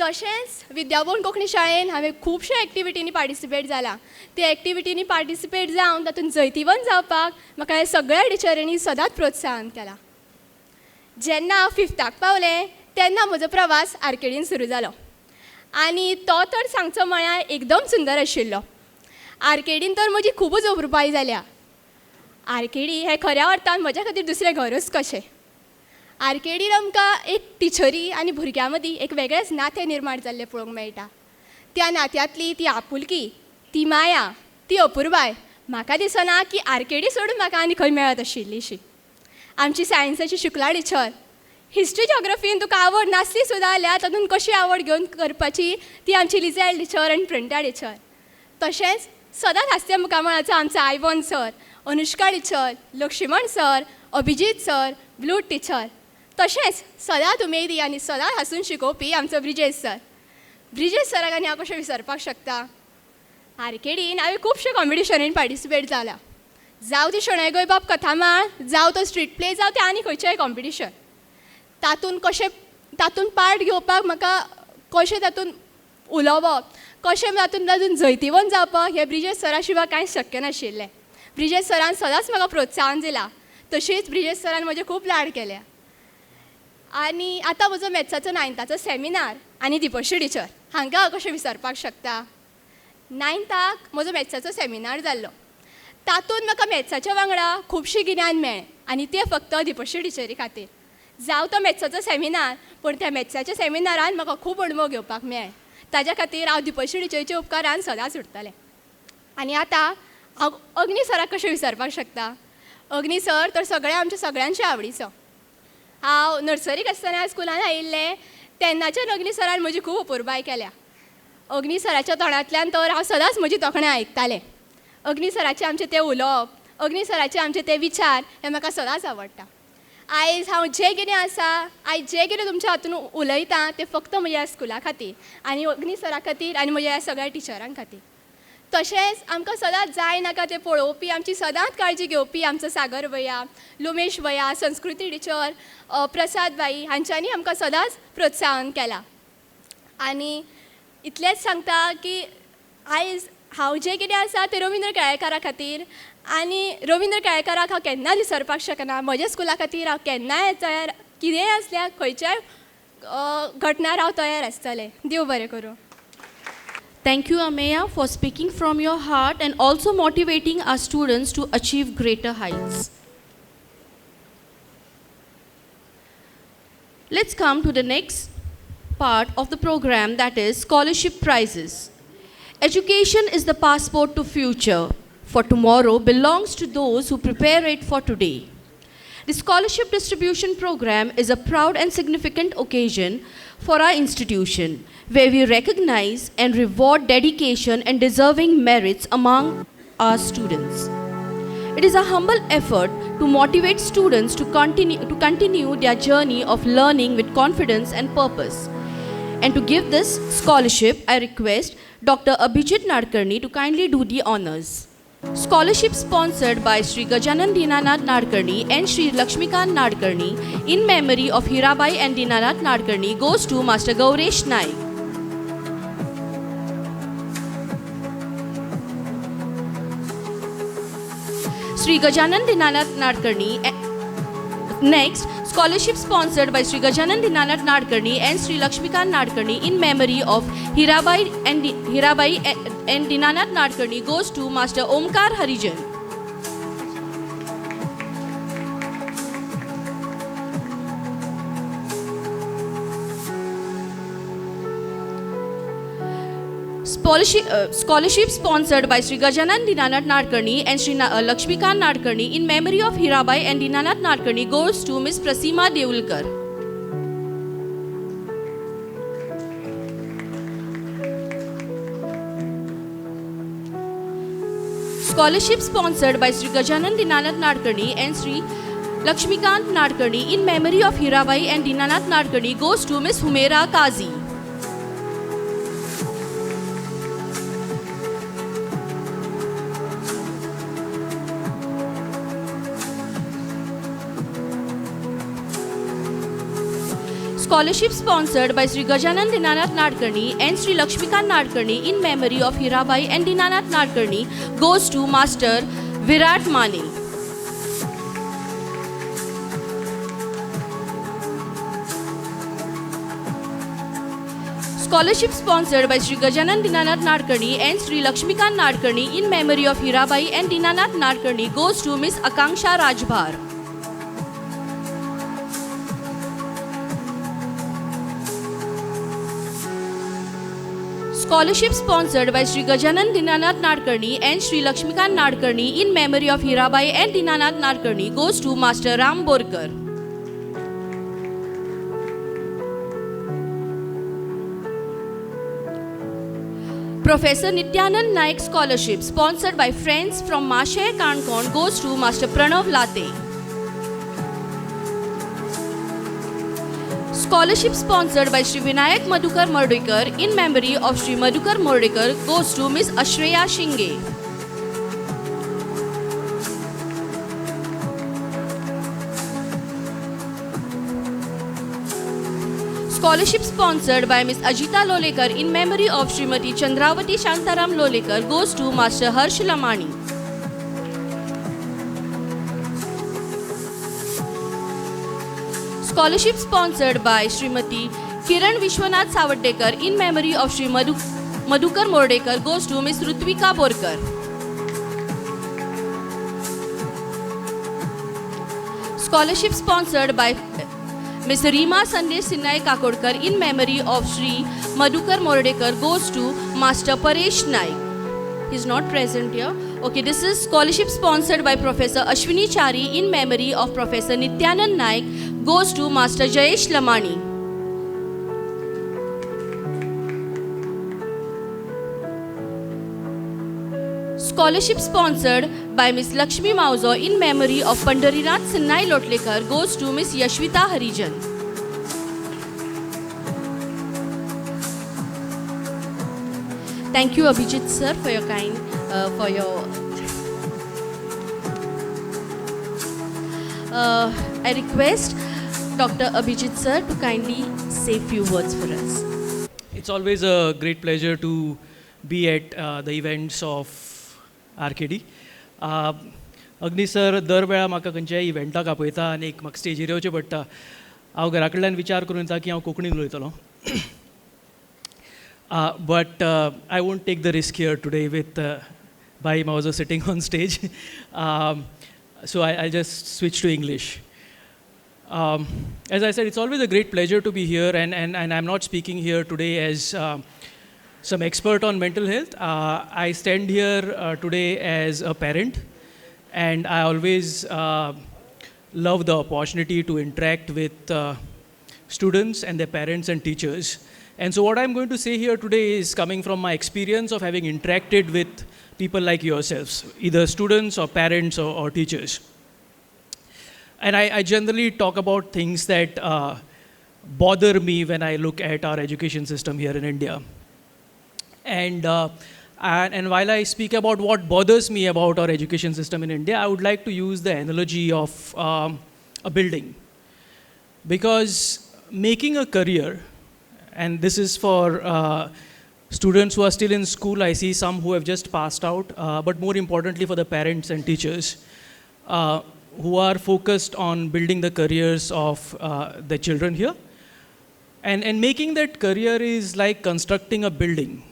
तशेंच विद्याभवन कोंकणी शाळेन हांवें खुबश्या एक्टिविटींनी पार्टिसिपेट जालां. त्या एक्टिविटींनी पार्टिसिपेट जावन तातूंत जैतिवंत जावपाक म्हाका ह्या सगळ्या टिचरींनी सदांच प्रोत्साहन केलां. जेन्ना हांव 5थाक पावलें तेन्ना म्हजो प्रवास आरकेडीन सुरू जालो आनी तो तर सांगचो म्हळ्यार एकदम सुंदर आशिल्लो. आरकेडीन तर म्हजी खूबच अपुरबाय जाल्या. आरकेडी हें खऱ्या अर्थान म्हज्या खातीर दुसरें घरच कशें. आरकेडीन आमकां एक टिचरी आनी भुरग्यां मदीं एक वेगळेंच नातें निर्माण जाल्लें पळोवंक मेळटा. त्या नात्यांतली ती आपुलकी, ती माया, ती अपुरबाय म्हाका दिसना की आरकेडी सोडून म्हाका आनी खंय मेळत आशिल्लीशी. आमची सायन्साची शुक्ला टिचर, हिस्ट्री जॉग्रफीन तुका आवड नासली सुद्दां जाल्यार तातूंत कशी आवड घेवन करपाची ती आमची लिझॅल टिचर आनी प्रिंटा टिचर. तशेंच सदांच हास्य मुखामळाचो आमचो Ivan sir, Anushka teacher, Laxman sir, Abhijeet sir, blue teacher. तशेंच सदांच उमेदी आनी सदांच हांसून शिकोवपी आमचो ब्रिजेश सर. ब्रिजेश सराक आनी हांव कशें विसरपाक शकता. आरकेडीन हांवें खुबशे कॉम्पिटिशनीन पार्टिसिपेट जालां. जावं ती शणै गोंयबाब कथामाळ, जावं तो स्ट्रीट प्ले, जावं तें आनी खंयचेंय कॉम्पिटिशन. तातूंत पार्ट घेवपाक म्हाका कशें तातूंत उलोवप, कशें तातूंत जैतिवंत जावपाक हें ब्रिजेश सरा शिवाय कांयच शक्य नाशिल्लें. ब्रिजेश सरान सदांच म्हाका प्रोत्साहन दिलां. तशीच ब्रिजेश सरान म्हजे खूब लाड केल्या. आनी आतां म्हजो मॅथ्साचो 9थाचो सेमिनार आनी दिपश्री टिचर हांकां हांव कशें विसरपाक शकता. 9थाक म्हजो मॅथ्साचो सेमिनार जाल्लो. तातूंत म्हाका मॅथ्साच्या वांगडा खुबशें गिन्यान मेळ्ळें आनी तें फक्त दिपश्री टिचरी खातीर. जावं तो मॅथ्साचो सेमिनार, पूण त्या मॅथ्साच्या सेमिनारान म्हाका खूब अणभव घेवपाक मेळ्ळे. ताज्या खातीर हांव दिपश्री टिचरीच्या उपकारान सदांच उरतलें. आनी आतां हांव अग्नी सराक कशें विसरपाक शकता. अग्नी सर तर आमच्या सगळ्यांच्या आवडीचो. हांव नर्सरीक आसतना स्कुलान आयिल्लें तेन्नाच्यान अग्नी सरान म्हजी खूब अपुरबाय केल्या. अग्नी सराच्या तोंडांतल्यान तर हांव सदांच म्हजी तोखणां आयकतालें. अग्नी सराचें आमचें तें उलोवप, अग्नी सराचे आमचे ते विचार हे म्हाका सदांच आवडटा. आयज हांव जें कितें आसा, आयज जें कितें तुमच्या हातून उलयतां तें फक्त म्हज्या स्कुला खातीर आनी अग्नी सरा खातीर आनी म्हज्या ह्या सगळ्या टिचरां खातीर. तशेंच आमकां सदांच जाय नाका तें पळोवपी, आमची सदांच काळजी घेवपी आमचो सागर भैया, लोमेश भैया, संस्कृती टिचर, प्रसाद बाई हांच्यांनी आमकां सदांच प्रोत्साहन केलां. आनी इतलेंच सांगता की आयज हांव जें कितें आसा तें रविंद्र केळेकारा खातीर आनी रविंद्र केळेकाराक हांव केन्ना विसरपाक शकना. म्हज्या स्कुला खातीर हांव केन्नाय तयार, कितेंय आसल्यार खंयच्याय घटनार हांव तयार आसतलें. देव बरें करूं. Thank you, Ameya, for speaking from your heart and also motivating our students to achieve greater heights. Let's come to the next part of the program, that is scholarship prizes. Education is the passport to future, for tomorrow belongs to those who prepare it for today. The scholarship distribution program is a proud and significant occasion for our institution, where we recognize and reward dedication and deserving merits among our students. It is a humble effort to motivate students to continue their journey of learning with confidence and purpose. And to give this scholarship, I request Dr. Abhijit Nadkarni to kindly do the honors. Scholarship sponsored by Sri Gajanan Dinanath Nadkarni and Sri Lakshmikant Nadkarni in memory of Hirabai and Dinanath Nadkarni goes to Master Gauresh Naik. Sri Gajanan Dinanath Nadkarni. Next, scholarship sponsored by Sri Gajanan Dinanath Nadkarni and Sri Lakshmikant Nadkarni in memory of Hirabai and Dinanath Nadkarni goes to Master Omkar Harijan. Scholarship sponsored by Sri Gajanan Dinanath Nadkarni and Sri Lakshmikant Nadkarni in memory of Hirabai and Dinanath Nadkarni goes to Ms. Prasima Deulkar. Scholarship sponsored by Sri Gajanan Dinanath Nadkarni and Sri Lakshmikant Nadkarni in memory of Hirabai and Dinanath Nadkarni goes to Ms. Humaira Kazi. Scholarship sponsored by Sri Gajanan Dinanath Nadkarni and Sri Lakshmikant Nadkarni in memory of Hirabai and Dinanath Nadkarni goes to Master Virat Mane. Scholarship sponsored by Sri Gajanan Dinanath Nadkarni and Sri Lakshmikant Nadkarni in memory of Hirabai and Dinanath Nadkarni goes to Ms. Akanksha Rajbhar. Scholarship sponsored by Sri Gajanan Dinanath Nadkarni and Sri Lakshmikant Nadkarni in memory of Hirabai and Dinanath Nadkarni goes to Master Ram Borkar. Professor Nityanand Naik Scholarship sponsored by friends from Mashay Kankon goes to Master Pranav Late. Scholarship sponsored by Sri Vinayak Madhukar Murdekar in memory of Sri Madhukar Murdekar goes to Ms. Ashreya Shinge. Scholarship sponsored by Ms. Ajita Lolekar in memory of Srimati Chandravati Shantaram Lolekar goes to Master Harsh Lamani. Scholarship sponsored by Srimati Kiran Vishwanath Savatdekar in memory of Sri Madhukar Murdekar goes to Ms. Rutvika Borkar. Scholarship sponsored by Ms. Rima Sandesh Sinai Kakodkar in memory of Sri Madhukar Murdekar goes to Master Paresh Naik. He is not present here. Okay, this is scholarship sponsored by Professor Ashwini Chari in memory of Professor Nityanand Naik goes to Master Jayesh Lamani. Scholarship sponsored by Ms. Lakshmi Mauzo in memory of Pandarinath Sinai Lotlekar goes to Ms. Yashvita Harijan. Thank you, Abhijit sir, for your I request Dr. Abhijit sir to kindly say few words for us. It's always a great pleasure to be at the events of RKD. अग्नी sir दर वेळा म्हाका खंयच्याय इव्हेंटाक आपयता आनी म्हाका स्टेजीर येवचें पडटा. हांव घरा कडल्यान विचार करून येता की हांव कोंकणीन उलयतलों. But I won't take the risk here today with Bhai Mauzo sitting on stage. So I'll just switch to English. As I said, it's always a great pleasure to be here, and I'm not speaking here today as some expert on mental health. I stand here today as a parent, and I always love the opportunity to interact with students and their parents and teachers. And so what I'm going to say here today is coming from my experience of having interacted with people like yourselves, either students or parents or teachers. And I generally talk about things that bother me when I look at our education system here in India. And while I speak about what bothers me about our education system in India, I would like to use the analogy of a building. Because making a career, and this is for students who are still in school, I see some who have just passed out, but more importantly for the parents and teachers who are focused on building the careers of the children here. And making that career is like constructing a building.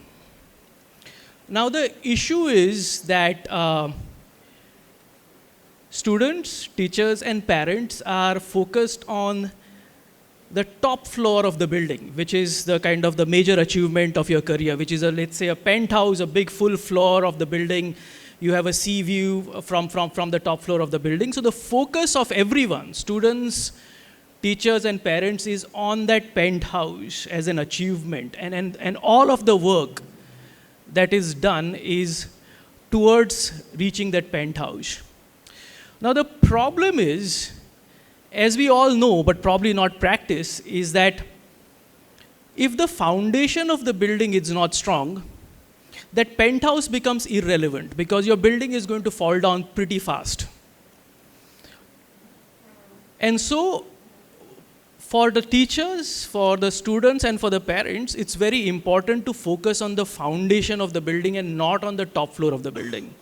Now the issue is that students, teachers and parents are focused on the top floor of the building, which is the kind of the major achievement of your career, which is let's say a penthouse, a big full floor of the building. You have a sea view from the top floor of the building. So the focus of everyone, students, teachers and parents, is on that penthouse as an achievement. And all of the work that is done is towards reaching that penthouse. Now the problem is, as we all know, but probably not practice, is that if the foundation of the building is not strong, that penthouse becomes irrelevant because your building is going to fall down pretty fast. And so, for the teachers, for the students, and for the parents, it's very important to focus on the foundation of the building and not on the top floor of the building.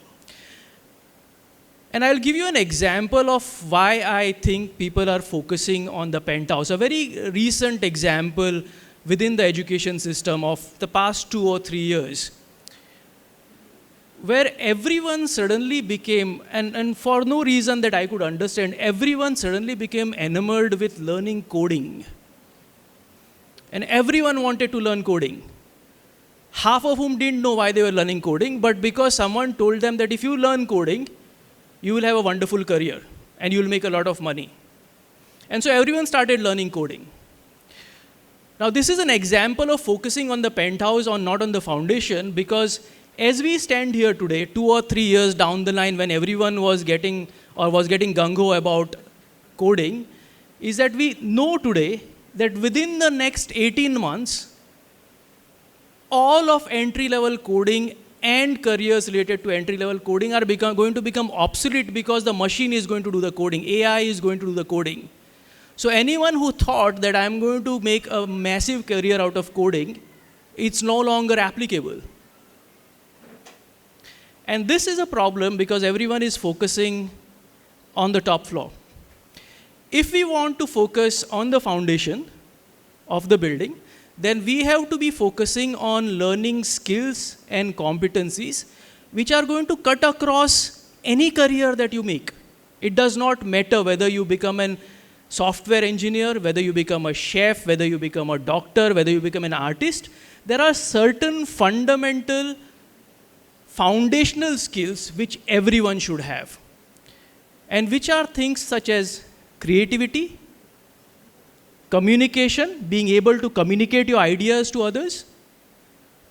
And I'll give you an example of why I think people are focusing on the penthouse. A very recent example within the education system of the past 2 or 3 years, where everyone suddenly became, and for no reason that I could understand, everyone suddenly became enamored with learning coding. And everyone wanted to learn coding. Half of whom didn't know why they were learning coding, but because someone told them that if you learn coding, you will have a wonderful career and you will make a lot of money. And so everyone started learning coding. Now this is an example of focusing on the penthouse or not on the foundation, because as we stand here today, 2 or 3 years down the line, when everyone was getting gung-ho about coding, is that we know today that within the next 18 months, all of entry-level coding and careers related to entry-level coding are going to become obsolete because the machine is going to do the coding. AI is going to do the coding. So anyone who thought that I'm going to make a massive career out of coding, it's no longer applicable. And this is a problem because everyone is focusing on the top floor. If we want to focus on the foundation of the building, then we have to be focusing on learning skills and competencies which are going to cut across any career that you make. It does not matter whether you become a software engineer, whether you become a chef, whether you become a doctor, whether you become an artist. There are certain fundamental foundational skills which everyone should have, and which are things such as creativity, communication, being able to communicate your ideas to others,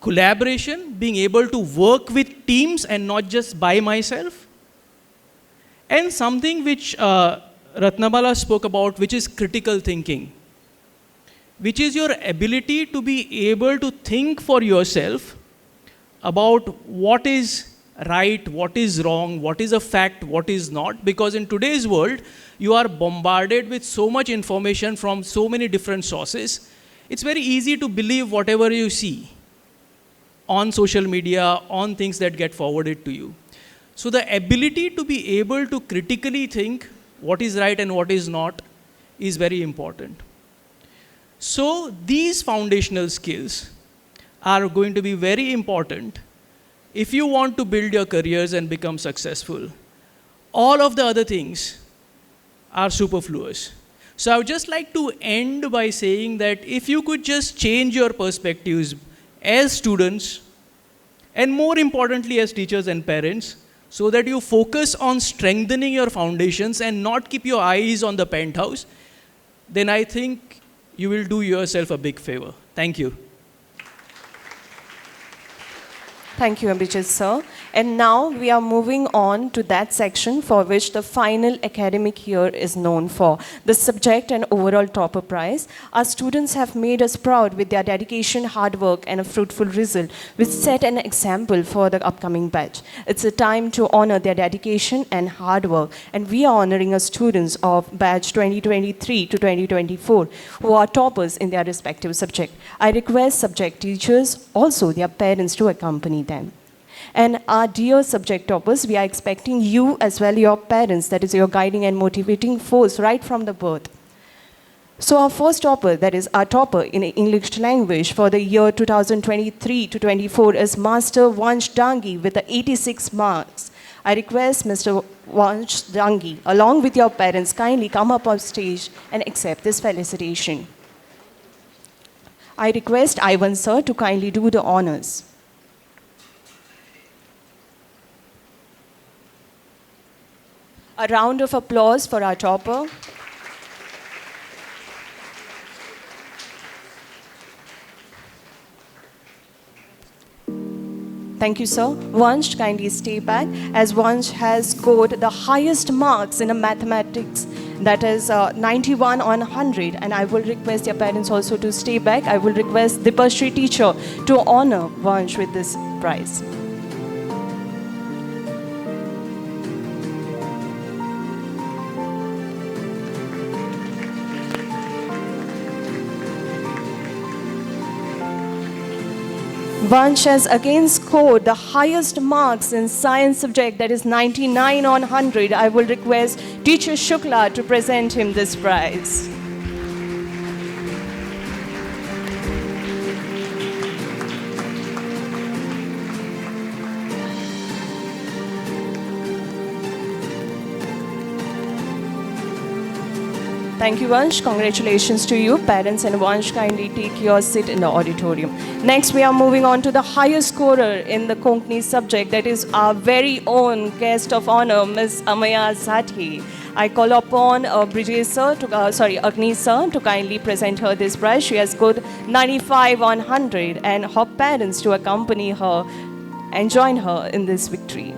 collaboration, being able to work with teams and not just by myself, and something which Ratnabala spoke about, which is critical thinking, which is your ability to be able to think for yourself about what is right, what is wrong, what is a fact, what is not. Because in today's world, you are bombarded with so much information from so many different sources. It's very easy to believe whatever you see on social media, on things that get forwarded to you. So the ability to be able to critically think what is right and what is not is very important. So these foundational skills are going to be very important if you want to build your careers and become successful. All of the other things are superfluous. So I would just like to end by saying that if you could just change your perspectives as students, and more importantly as teachers and parents, so that you focus on strengthening your foundations and not keep your eyes on the penthouse, then I think you will do yourself a big favor. Thank you. Thank you, Abhijit sir. And now we are moving on to that section for which the final academic year is known for, the subject and overall topper prize. Our students have made us proud with their dedication, hard work, and a fruitful result, which set an example for the upcoming batch. It's a time to honor their dedication and hard work, and we are honoring our students of batch 2023 to 2024 who are toppers in their respective subject. I request subject teachers, also their parents, to accompany them. And our dear subject toppers, we are expecting you as well, your parents, that is your guiding and motivating force right from the birth. So our first topper, that is our topper in English language for the year 2023 to 24 is Master Vansh Dangi with the 86 marks. I request Mr. Vansh Dangi, along with your parents, kindly come up on stage and accept this felicitation. I request Ivan sir to kindly do the honors. A round of applause for our topper. Thank you, sir. Vansh, kindly stay back, as Vansh has scored the highest marks in a mathematics, that is 91 on 100. And I will request your parents also to stay back. I will request Dipashri teacher to honor Vansh with this prize. Vansh has again scored the highest marks in science subject, that is 99 on 100. I will request teacher Shukla to present him this prize. Thank you, Vansh. Congratulations to you. Parents and Vansh, kindly take your seat in the auditorium. Next, we are moving on to the highest scorer in the Konkani subject, that is our very own guest of honor, Ms. Amaya Zati. I call upon Agni sir to kindly present her this prize. She has scored 95 on 100, and her parents to accompany her and join her in this victory.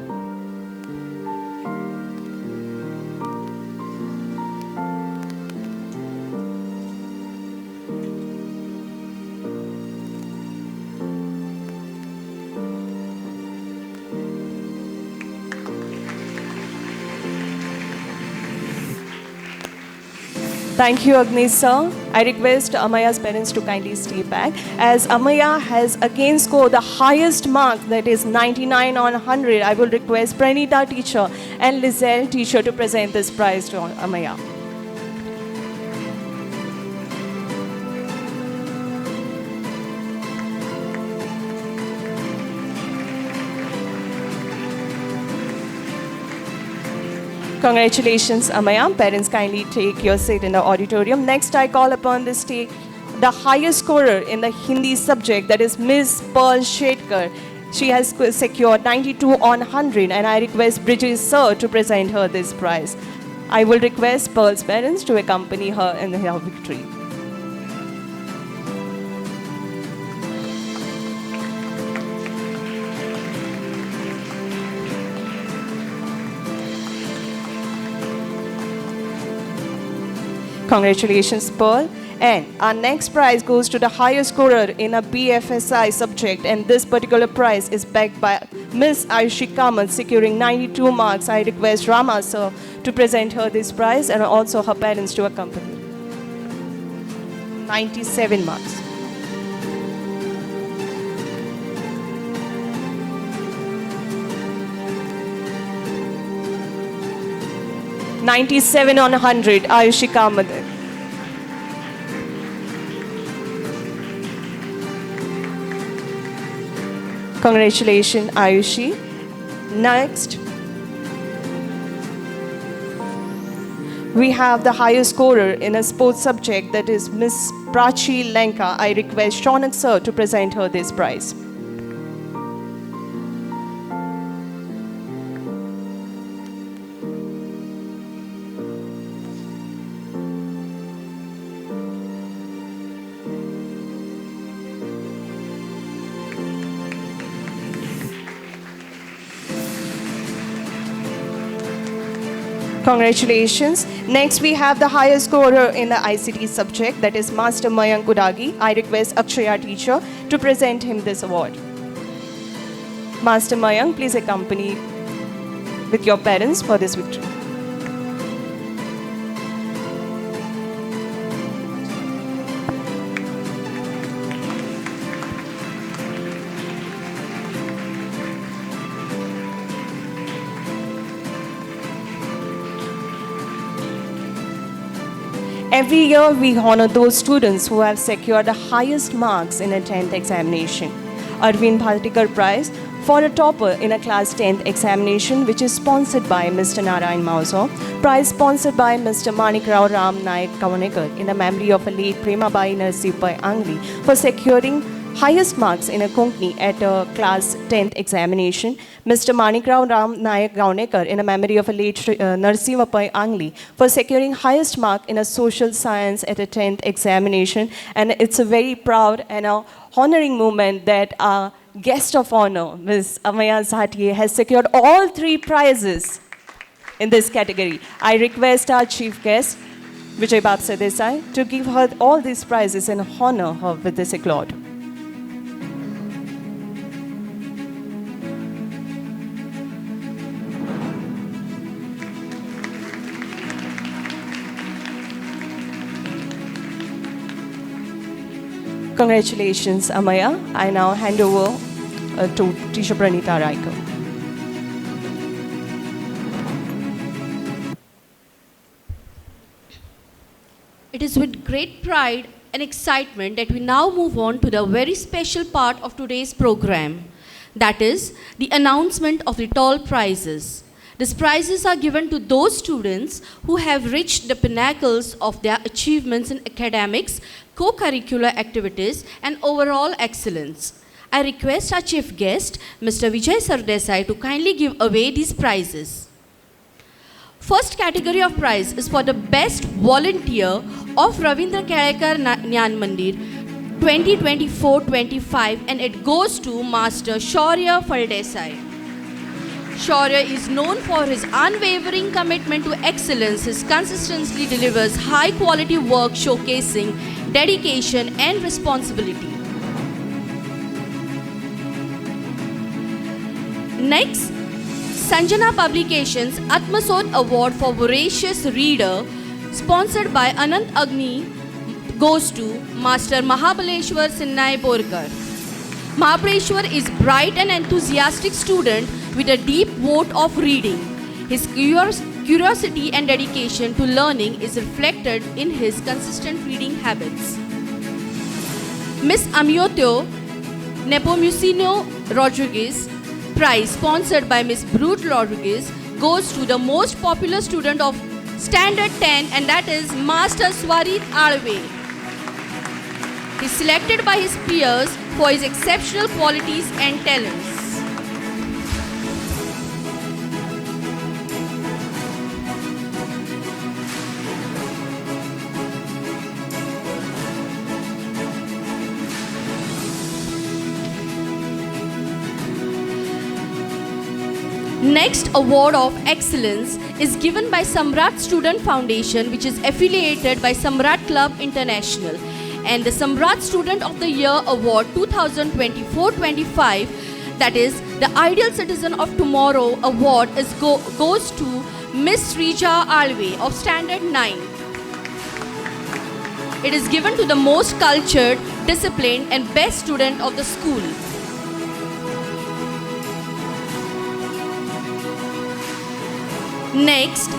Thank you, Agni sir. I request Amaya's parents to kindly stay back, as Amaya has again scored the highest mark, that is 99 on 100. I will request Pranita teacher and Lizelle teacher to present this prize to Amaya. Congratulations, Amaya. Parents, kindly take your seat in the auditorium. Next, I call upon the stage the highest scorer in the Hindi subject, that is Ms. Pearl Shetkar. She has secured 92 on 100, and I request Bridges sir to present her this prize. I will request Pearl's parents to accompany her in her victory. Congratulations, Pearl. And our next prize goes to the highest scorer in a BFSI subject, and this particular prize is backed by Miss Ayushi Kamat, securing 92 marks. I request Rama sir to present her this prize and also her parents to accompany. 97 marks. "97 on 100, Ayushi Kamat." Congratulations, Ayushi. Next, we have the highest scorer in a sports subject, that is Miss Prachi Lanka. I request Shaunak sir to present her this prize. Congratulations. Next, we have the highest scorer in the ICT subject, that is Master Mayank Udagi. I request Akshaya teacher to present him this award. Master Mayank, please accompany with your parents for this victory. Every year, we honor those students who have secured the highest marks in a 10th examination. Arvind Bhaltikar Prize for a topper in a class 10th examination, which is sponsored by Mr. Narayan Mauzo. Prize sponsored by Mr. Manikrao Ram Naik Kavanekar in the memory of a late Premabai Narsipai Angli for securing highest marks in a Konkani at a class 10th examination. Mr. Manikrao Ram Nayak Gaunekar in a memory of a late Narsivapai Angli for securing highest mark in a social science at a 10th examination. And it's a very proud and a honoring moment that our guest of honor, Ms. Amaya Zatiye, has secured all 3 prizes in this category. I request our chief guest, Vijay Babsa Desai, to give her all these prizes and honor her with this accolade. Congratulations, Amaya. I now hand over to teacher Pranita Raikar. It is with great pride and excitement that we now move on to the very special part of today's program, that is the announcement of the tall prizes. These prizes are given to those students who have reached the pinnacles of their achievements in academics, co-curricular activities, and overall excellence. I request our chief guest, Mr. Vijay Sardesai, to kindly give away these prizes. First category of prize is for the best volunteer of Ravindra Kelekar Jnana Mandir 2024-25, and it goes to Master Shaurya Faldesai. Shaurya is known for his unwavering commitment to excellence. He consistently delivers high quality work showcasing dedication and responsibility. Next, Sanjana Publications Atmasod Award for Voracious Reader, sponsored by Anant Agni, goes to Master Mahabaleshwar Sinnai Borkar. Mahabaleshwar is bright and enthusiastic student with a deep vote of reading. His curiosity and dedication to learning is reflected in his consistent reading habits. Miss Amiotio Nepomuceno Rodriguez Prize, sponsored by Miss Brute Rodriguez, goes to the most popular student of Standard 10, and that is Master Swarit Alve. He is selected by his peers for his exceptional qualities and talents. Next award of excellence is given by Samrat Student Foundation, which is affiliated by Samrat Club International. And the Samrat Student of the Year Award 2024-25, that is the Ideal Citizen of Tomorrow Award, goes to Miss Rija Alve of Standard 9. It is given to the most cultured, disciplined and best student of the school. Next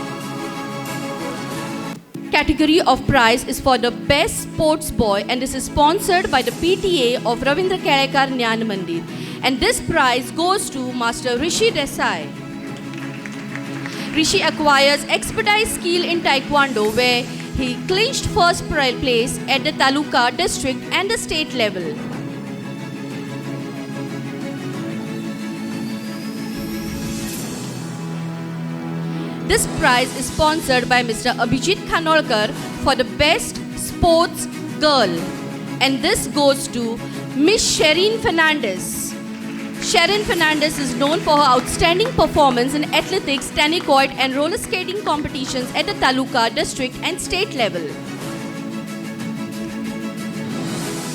category of prize is for the best sports boy, and this is sponsored by the PTA of Ravindra Kelekar Jnana Mandir, and this prize goes to Master Rishi Desai. Rishi acquires expertise skill in Taekwondo, where he clinched first place at the Taluka, district and the state level. This prize is sponsored by Mr. Abhijit Khanolkar for the best sports girl, and this goes to Miss Sherin Fernandez. Sherin Fernandez is known for her outstanding performance in athletics, tennis-court and roller skating competitions at the Taluka, district and state level.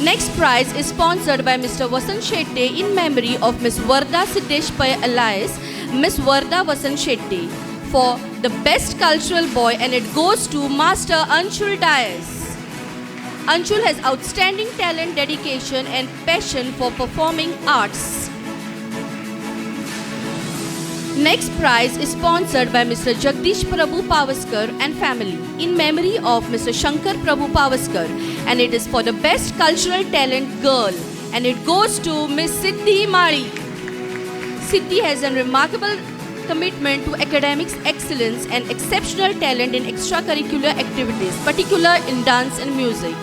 Next prize is sponsored by Mr. Vasant Shetty in memory of Miss Varda Siddesh Pai alias Miss Varda Vasant Shetty for the best cultural boy, and it goes to Master Anshul Dias. Anshul has outstanding talent, dedication and passion for performing arts. Next prize is sponsored by Mr. Jagdish Prabhu Pavaskar and family in memory of Mr. Shankar Prabhu Pavaskar, and it is for the best cultural talent girl, and it goes to Miss Siddhi Mali. Siddhi has a remarkable commitment to academics excellence and exceptional talent in extracurricular activities, particularly in dance and music.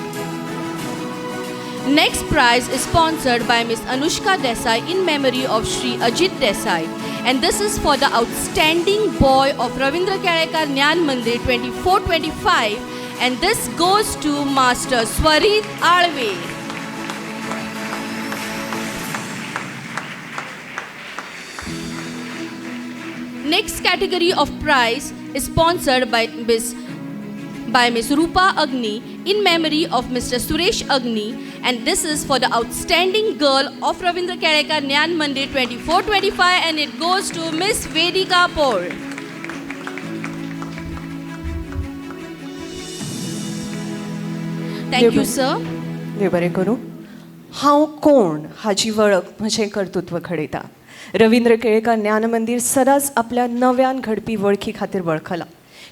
Next prize is sponsored by Miss Anushka Desai in memory of Shri Ajit Desai, and this is for the outstanding boy of Ravindra Kelekar Jnana Mandir 24-25, and this goes to Master Swarit Alve. Next category of prize is sponsored by Miss Rupa Agni in memory of Mr. Suresh Agni, and this is for the outstanding girl of Ravindra Kelekar Jnana Mandir 24-25, and it goes to Miss Vedika Paul. Thank you, sir. देव बरें करूं. हांव कोण हाची वळख म्हजें कर्तृत्व घडयता. रवींद्र केळेकार ज्ञान मंदिर सदांच आपल्या नव्यान घडपी वळखी खातीर वळखलां.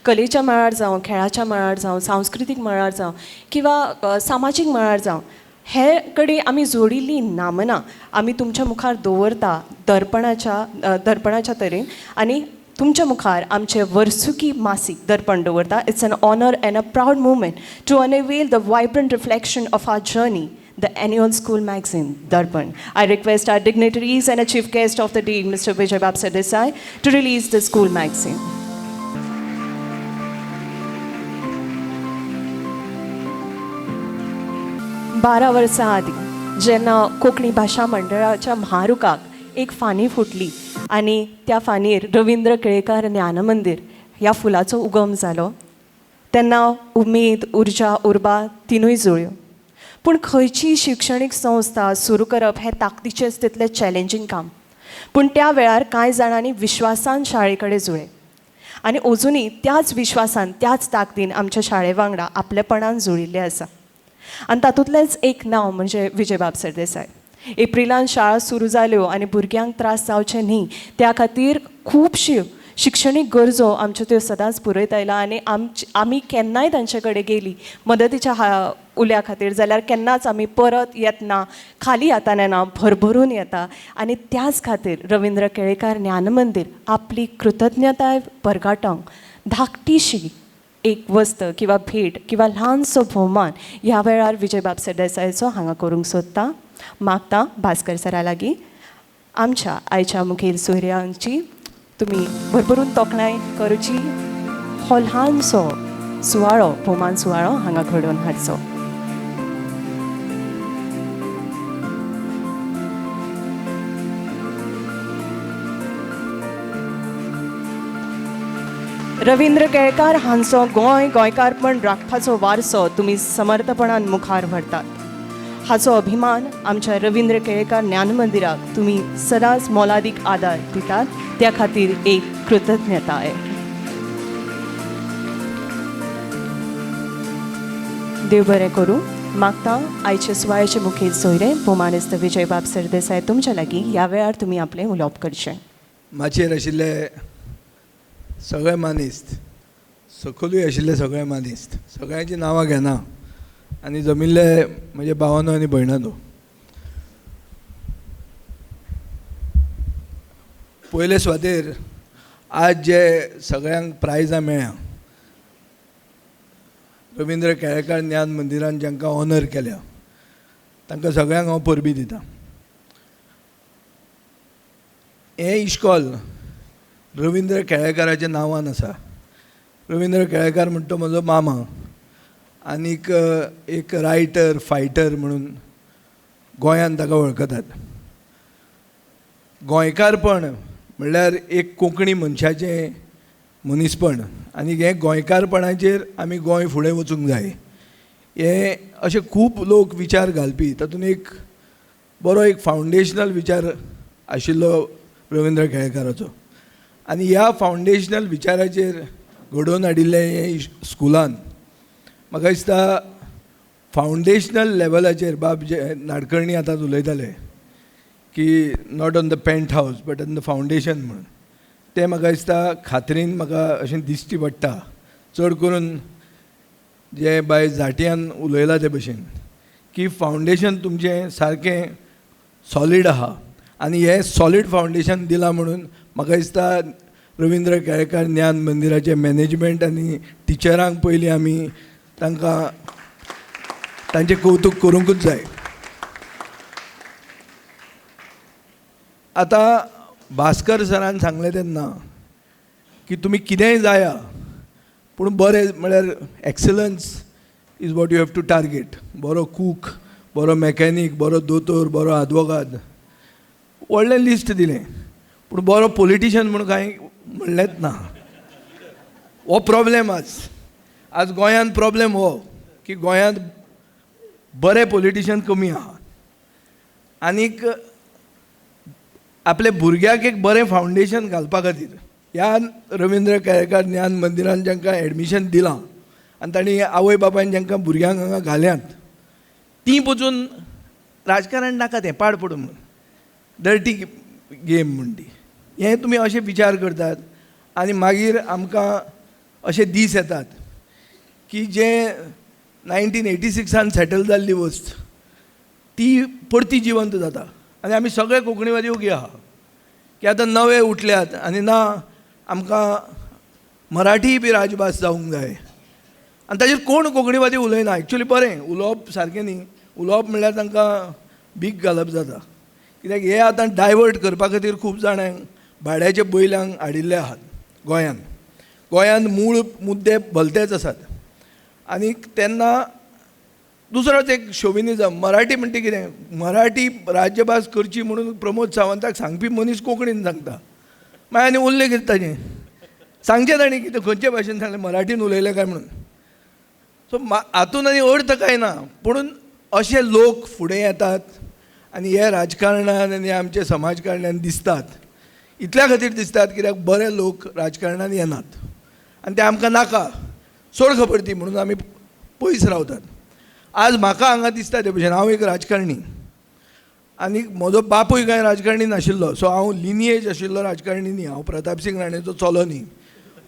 कलेच्या मळार जावं, खेळाच्या मळार जावं, सांस्कृतीक मळार जावं किंवा सामाजीक मळार जावं, हे कडेन आमी जोडिल्लीं नामनां आमी तुमच्या मुखार दवरता दर्पणाच्या तरेन, आनी तुमच्या मुखार आमचे वर्सुकी मासीक दर्पण दवरता. It's an honour and a proud movement to unveil the vibrant reflection of our journey, the annual school magazine, Darpan. I request our dignitaries and a chief guest of the day, Mr. Vijay Babsa Desai, to release the school magazine. बारा वर्सां आदीं जेन्ना कोंकणी भाशा मंडळाच्या म्हारुकाक एक फानी फुटली आनी त्या फानीर रवींद्र केळेकार ज्ञान मंदिर ह्या फुलाचो उगम जालो, तेन्ना उमेद, उर्जा, उर्बा तिनूय जुळ्यो. पूण खंयची शिक्षणीक संस्था सुरू करप हें ताकदीचेंच तितलें चॅलेंजींग काम. पूण त्या वेळार कांय जाणांनी विश्वासान शाळे कडेन जुळ्ळे, आनी अजुनूय त्याच विश्वासान, त्याच ताकदीन आमच्या शाळे वांगडा आपलेपणान जुळिल्ले आसा. आनी तातूंतलेंच एक नांव म्हणजे विजय बाबसर देसाय. एप्रिलान शाळा सुरू जाल्यो आनी भुरग्यांक त्रास जावचे न्ही त्या खातीर खुबश्यो शिक्षणीक गरजो आमच्यो त्यो सदांच पुरयत आयला, आनी आमी केन्नाय तांचे कडेन गेलीं मदतीच्या उल्या खातीर जाल्यार केन्नाच आमी परत येतना खाली हातान येना, भरभरून येता. आनी त्याच खातीर रवींद्र केळेकार ज्ञान मंदिर आपली कृतज्ञताय परगाटोवंक धाकटीशी एक वस्त किंवा भेट किंवा ल्हानसो भोवमान ह्या वेळार विजय बाबसर देसायचो हांगा करूंक सोदता. मागता भास्कर सरा लागीं आमच्या आयच्या मुखेल सोयऱ्यांची तुमी भरभरून तोखणाय करची, हो ल्हानसो सुवाळो, भोवमान सुवाळो हांगा घडोवन हाडचो. रवींद्र केळकार हांचो गोंयकारपण राखपाचो वारसो तुमी समर्थपणान मुखार व्हरतात. हाचो अभिमान आमच्या रवींद्र केळेकार ज्ञान मंदिराक तुमी सदांच मोलादीक आदार दितात, त्या खातीर एक कृतज्ञताय. देव बरें करूं. मागता आयचे सुवाळ्याचे मुखेल सोयरे भोवमानस्त विजय बाबसर देसाय तुमच्या लागीं ह्या वेळार तुमी आपलें उलोवप करचें. माचयेर आशिल्ले सगळे मानिस्त, सकलूय आशिल्ले सगळे मानिस्त, सगळ्यांची नांवां घेना आनी जमिल्ले म्हजे भावांनो आनी भयणानो, पयले सुवातेर आज जे सगळ्यांक प्रायजां मेळ्ळ्या, रविंद्र केळेकार ज्ञान मंदिरान जांकां ऑनर केल्या तांकां सगळ्यांक हांव परबी दितां. हें इश्कॉल रविंद्र केळेकाराच्या नांवान आसा. रविंद्र केळेकार म्हणटा तो म्हजो मामा आनीक एक रायटर फायटर म्हणून गोंयांत ताका वळखतात. गोंयकारपण म्हणल्यार एक कोंकणी मनशाचें मनीसपण आनी हे गोंयकारपणाचेर आमी गोंय फुडें वचूंक जाय हे अशे खूब लोक विचार घालपी. तातूंत एक बरो एक फावंडेशनल विचार आशिल्लो रविंद्र केळेकाराचो आनी ह्या फावंडेशनल विचाराचेर घडोवन हाडिल्ले हे स्कुलान म्हाका दिसता फावंडेशनल लेवलाचेर बाब जे नाडकर्णी आतां उलयताले की नॉट ऑन द पेंट हावस बट ऑन द फावंडेशन म्हणून तें म्हाका दिसता खात्रीन म्हाका अशें दिश्टी पडटा चड करून जे बाय जाट्यान उलयला ते भशेन की फावंडेशन तुमचें सारकें सॉलीड आहा आनी हें सॉलीड फावंडेशन दिलां म्हणून म्हाका दिसता रविंद्र केळेकार ज्ञान मंदिराचे मॅनेजमेंट आनी टिचरांक पयलीं आमी तांकां तांचें कौतूक करूंकूच जाय. आतां भास्कर सरान सांगलें तेन्ना की तुमी कितेंय जाया पूण बरें म्हळ्यार excellence is what you have to target. बरो कूक, बरो मॅकॅनीक, बरो दोतोर, बरो आदवोगाद, व्हडलें लिस्ट दिलें पूण बरो पॉलिटिशियन म्हणून कांय म्हणलेंच ना. हो प्रॉब्लेम आज गोंयांत प्रॉब्लेम हो की गोंयांत बरे पॉलिटिशियन कमी आहा आनीक आपल्या भुरग्याक एक बरें फावंडेशन घालपा खातीर ह्या रविंद्र केळेकार ज्ञान मंदिरान जांकां एडमिशन दिलां आनी तांणी आवय बापायन जांकां भुरग्यांक हांगा घाल्यांत तीं वचून राजकारण नाका तें पाड पडून डर्टी गेम म्हण ती हें तुमी अशें विचार करतात आनी मागीर आमकां अशे दीस येतात की जे 1986 सेटल जाल्ली वस्त ती परती जिवंत जाता आनी आमी सगळे कोंकणीवादी ओगी आहा की आतां नवे उठल्यात आनी ना आमकां मराठी बी राजभास जावंक जाय आनी ताजेर कोण कोंकणीवादी उलयना. एक्चुली बरें उलोवप सारकें न्ही, उलोवप म्हणल्यार तांकां भीक घालप जाता कित्याक हे आतां डायवर्ट करपा खातीर खूब जाणांक भाड्याच्या बैलांक हाडिल्ले आहात गोंयांत मूळ मुद्दे भलतेच आसात. आनी तेन्ना दुसरोच एक शोविनिजम मराठी म्हणटा कितें मराठी राज्यभास करची म्हणून प्रमोद सावंताक सांगपी मनीस कोंकणीन सांगता मागीर आनी उरलें कितें ताजें सांगचें ताणी कितें खंयचे भाशेन सांगलें मराठीन उलयलें काय म्हणून. सो हातून आनी अर्थ कांय ना पूण अशे लोक फुडें येतात आनी हे राजकारणान आनी आमचे समाजकारण्यान दिसतात इतल्या खातीर दिसतात कित्याक बरे लोक राजकारणान येनात आनी ते आमकां नाका सोड खबर ती म्हणून आमी पयस रावतात. आज म्हाका हांगा दिसता ते भशेन हांव एक राजकारणी आनी म्हजो बापूय कांय राजकारणी नाशिल्लो सो हांव लिनियेज आशिल्लो राजकारणी न्ही. हांव प्रताप सिंग राणेचो चलो न्ही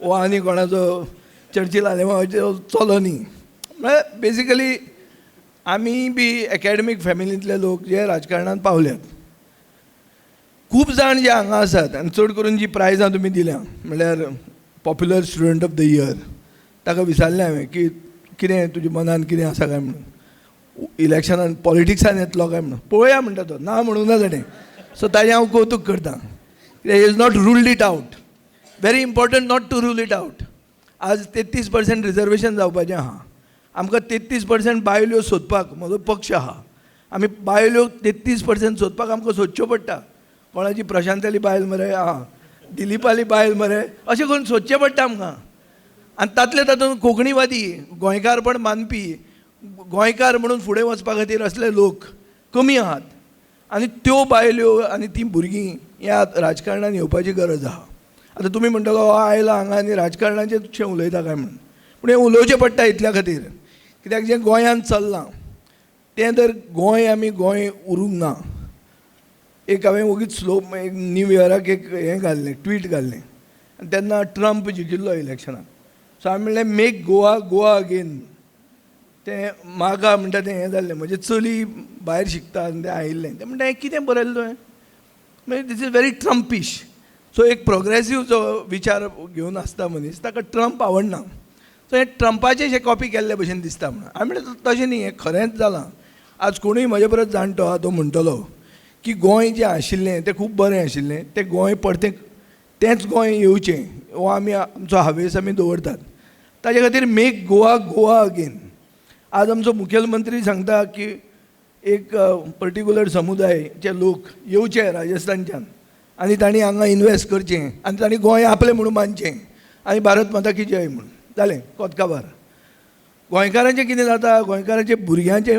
वो आनी कोणाचो चर्चिल आलेमावाचो चलो न्ही. म्हळ्यार बेजिकली आमी बी एकाडेमीक फॅमिलींतले लोक जे राजकारणांत पावल्यात. खूब जाण जे हांगा आसात आनी चड करून जी प्रायजां तुमी दिल्या म्हणल्यार popular student of the year ताका विचारलें हांवें की कितें तुज्या मनान कितें आसा काय म्हणून इलेक्शनान पॉलिटिक्सान येतलो काय म्हणून पळोवया म्हणटा तो ना म्हणूंक ना ताणें. सो ताजें हांव कौतूक करतां कित्याक he is not ruled it out. Very important not to rule it out. आज 33% रिजर्वेशन जावपाचें आहा. आमकां 33% बायल्यो सोदपाक म्हजो पक्ष आहा. आमी बायल्यो 33% सोदपाक आमकां सोदच्यो पडटा. कोणाची प्रशांताली बायल मरे आहा, दिलीपाली बायल मरे अशें करून सोदचें पडटा आमकां. आनी तातले तातूंत कोंकणीवादी गोंयकारपण मानपी गोंयकार म्हणून फुडें वचपा खातीर असले लोक कमी आहात आनी त्यो बायल्यो आनी तीं भुरगीं ह्या राजकारणान येवपाची गरज आहा. आतां तुमी म्हणटलो हो आयला हांगा आनी राजकारणाचें उलयता काय म्हणून पूण हें उलोवचें पडटा इतल्या खातीर कित्याक जें गोंयांत चल्लां तें तर गोंय आमी गोंय उरूंक ना. एक हांवें वगीच एक न्यू इयराक एक हें घाल्लें ट्वीट घाल्लें आनी तेन्ना ट्रंप जिखिल्लो इलेक्शनाक. सो हांवें म्हणलें मेक गोवा गोवा अगेन. तें म्हाका म्हणटा तें हें जाल्लें म्हजें चली भायर शिकता आनी तें आयिल्लें तें म्हणटा हें कितें बरयल्लें तुवें म्हणजे दीस इज व्हेरी ट्रंपीश. सो एक प्रोग्रेसीव जो विचार घेवन आसता मनीस ताका ट्रंप आवडना. सो हे ट्रंपाचे जे कॉपी केल्ले भशेन दिसता म्हणून आमी म्हणलें तशें न्ही, हें खरेंच जालां. आज कोणूय म्हजे परस जाणटो आहा तो म्हणटलो की गोंय जें आशिल्लें तें खूब बरें आशिल्लें, तें गोंय परतें तेंच गोंय येवचें हो आमी आमचो हावेस आमी दवरतात. ताजे खातीर मेक गोवा गोवा अगेन. आज आमचो मुखेलमंत्री सांगता की एक पर्टिक्युलर समुदायाचे लोक येवचे राजस्थानच्यान आनी तांणी हांगा इन्वेस्ट करचें आनी तांणी गोंय आपलें म्हणून मानचें आनी भारत माता की जय म्हणून जालें कोतकाबार. गोंयकारांचें कितें जाता, गोंयकारांचे भुरग्यांचे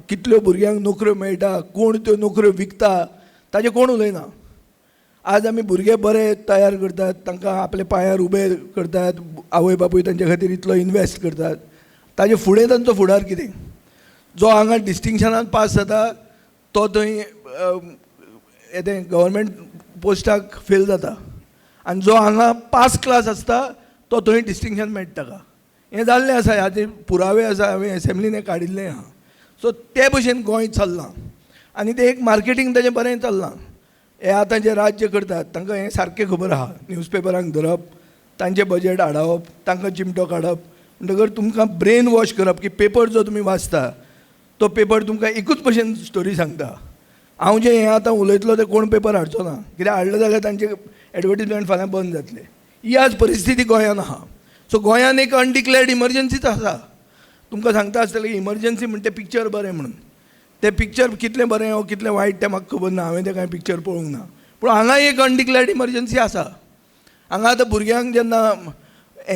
कितल्यो भुरग्यांक नोकऱ्यो मेळटा, कोण त्यो नोकऱ्यो विकता ताजें कोण उलयना. आज आमी भुरगे बरे तयार करतात, तांकां आपल्या पांयार उबे करतात, आवय बापूय तांचे खातीर इतलो इन्वेस्ट करतात, ताजे फुडें तांचो फुडार कितें. जो हांगा डिस्टिंक्शनान पास जाता तो थंय येतें गव्हर्मेंट पोस्टाक फेल जाता आनी जो हांगा पास क्लास आसता तो थंय डिस्टिंक्शन मेळटा ताका. हें जाल्लें आसा, हाचे पुरावे आसा, हांवें एसेंब्लीन काडिल्लें आहा. सो ते भशेन गोंय चल्लां आनी तें एक मार्केटींग ताचें बरें चल्लां. हे आतां जे राज्य करतात तांकां हें सारकें खबर आहा. न्यूजपेपरांक धरप, तांचें बजेट हाडप, तांकां चिमटो काडप, म्हणटकर तुमकां ब्रेन वॉश करप की पेपर जो तुमी वाचता तो पेपर तुमकां एकूच भशेन स्टोरी सांगता. हांव जें हें आतां उलयतलो तें कोण पेपर हाडचो ना, कित्याक हाडलो जाल्यार तांचे एडवर्टिजमेंट फाल्यां बंद जातले. ही आज परिस्थिती गोंयांत आहा. सो गोंयांत एक अनडिक्लेअर्ड इमर्जन्सीच आसा. तुमकां सांगता आसतलें की इमर्जन्सी म्हणटा तें पिक्चर बरें म्हणून. तें पिक्चर कितलें बरें वा कितलें वायट तें म्हाका खबर ना, हांवें तें कांय पिक्चर पळोवंक ना. पूण हांगा एक अनडिक्लेअर्ड इमर्जन्सी आसा. हांगा आतां भुरग्यांक जेन्ना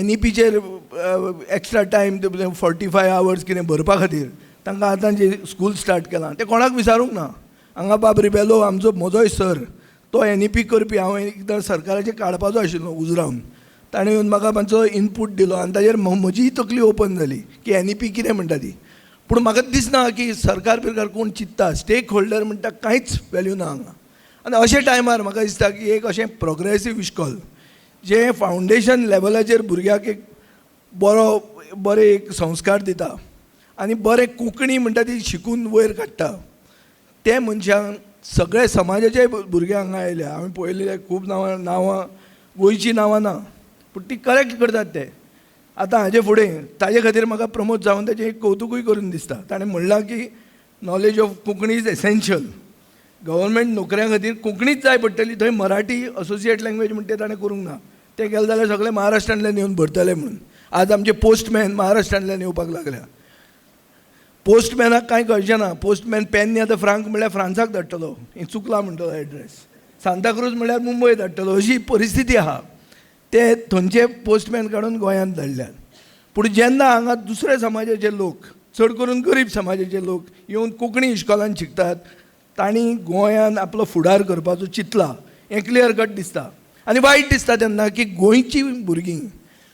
NEPचेर एक्स्ट्रा टायम 45 आवर्स कितें भरपा खातीर तांकां आतां जें स्कूल स्टार्ट केलां तें कोणाक विचारूंक ना. हांगा बाब रिबेलो आमचो म्हजोय सर तो NEP करपी, हांवें एकदां सरकाराचेर काडपाचो आशिल्लो उजरावन, ताणें येवन म्हाका मातसो इनपूट दिलो आनी ताजेर म्हजी तकली ओपन जाली की NEP कितें म्हणटा ती. पूण म्हाका दिसना की सरकार बिरकार कोण चिंतता, स्टेक होल्डर म्हणटा कांयच वॅल्यू ना हांगा. आनी अशे टायमार म्हाका दिसता की एक अशें प्रोग्रेसीव इश्कॉल जें फावंडेशन लेवलाचेर भुरग्याक एक बरे एक संस्कार दिता आनी बरें कोंकणी म्हणटा ती शिकून वयर काडटा, ते मनशांक सगळे समाजाचे भुरगे हांगा आयले. हांवें पळयलेले खूब नांवां गोंयचीं नांवां ना पूण ती करेक्ट करतात ते. आतां हाजे फुडें ताजे खातीर म्हाका प्रमोद जावन ताचें एक कौतुकूय करून दिसता. ताणें म्हणलां की knowledge of Konkani is essential. Government नोकऱ्यां खातीर कोंकणीच जाय पडटली, थंय मराठी असोसिएट लँग्वेज म्हणटा तें ताणें करूंक ना. तें केलें जाल्यार सगळे महाराष्ट्रांतल्यान येवन भरतले म्हणून. आज आमचे पोस्टमॅन महाराष्ट्रांतल्यान येवपाक लागल्या. पोस्टमॅनाक कांय कळचें ना. पोस्टमॅन पेन आतां फ्रांक म्हणल्यार फ्रांसाक धाडटलो, हें चुकलां म्हणटलो एड्रेस. सांताक्रूज म्हणल्यार मुंबय धाडटलो, अशी परिस्थिती आहा. ते थंयचे पोस्टमॅन काडून गोंयांत धाडल्यात. पूण जेन्ना हांगा दुसरे समाजाचे लोक, चड करून गरीब समाजाचे लोक येवन कोंकणी इश्कॉलांत शिकतात, तांणी गोंयांत आपलो फुडार करपाचो चिंतला, हें क्लियर कट दिसता. आनी वायट दिसता तेन्ना की गोंयची भुरगीं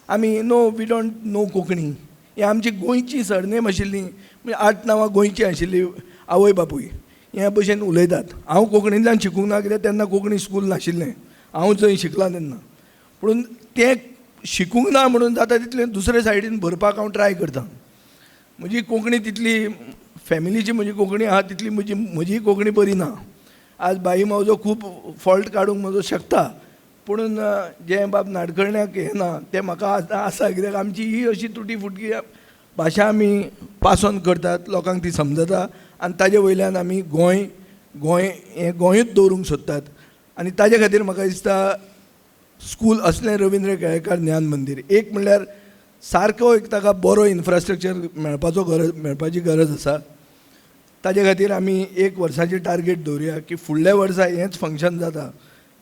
आमी वी डोंट नो कोंकणी, ही आमची गोंयची सरनेम आशिल्ली, म्हणजे 8 नांवां गोंयची आशिल्ली आवय बापूय, हे भशेन उलयतात. हांव कोंकणींतल्यान शिकूंक ना कित्याक तेन्ना कोंकणी स्कूल नाशिल्लें, हांव जंय शिकलां तेन्ना. पूण तें शिकूंक ना म्हणून जाता तितलें दुसरे सायडीन भरपाक हांव ट्राय करतां. म्हजी कोंकणी तितली फॅमिलीची म्हजी कोंकणी आहा तितली म्हजी कोंकणी बरी ना. आज बाई म्हजो खूब फॉल्ट काडूंक म्हजो शकता, पूण जें बाब नाडकर्ण्याक हें ना तें म्हाका आसा, कित्याक आमची ही अशी तुटी फुटकी भाशा आमी पास ऑन करतात, लोकांक ती समजता आनी ताजे वयल्यान आमी गोंय हें गोंयूच दवरूंक सोदतात. आनी ताजे खातीर म्हाका दिसता स्कूल असलें रवींद्र केळेकार ज्ञान मंदिर एक म्हणल्यार सारको एक ताका बरो इन्फ्रास्ट्रक्चर मेळपाची गरज आसा. ताजे खातीर आमी 1 वर्साची टार्गेट दवरुया की फुडल्या वर्सा हेंच फंक्शन जाता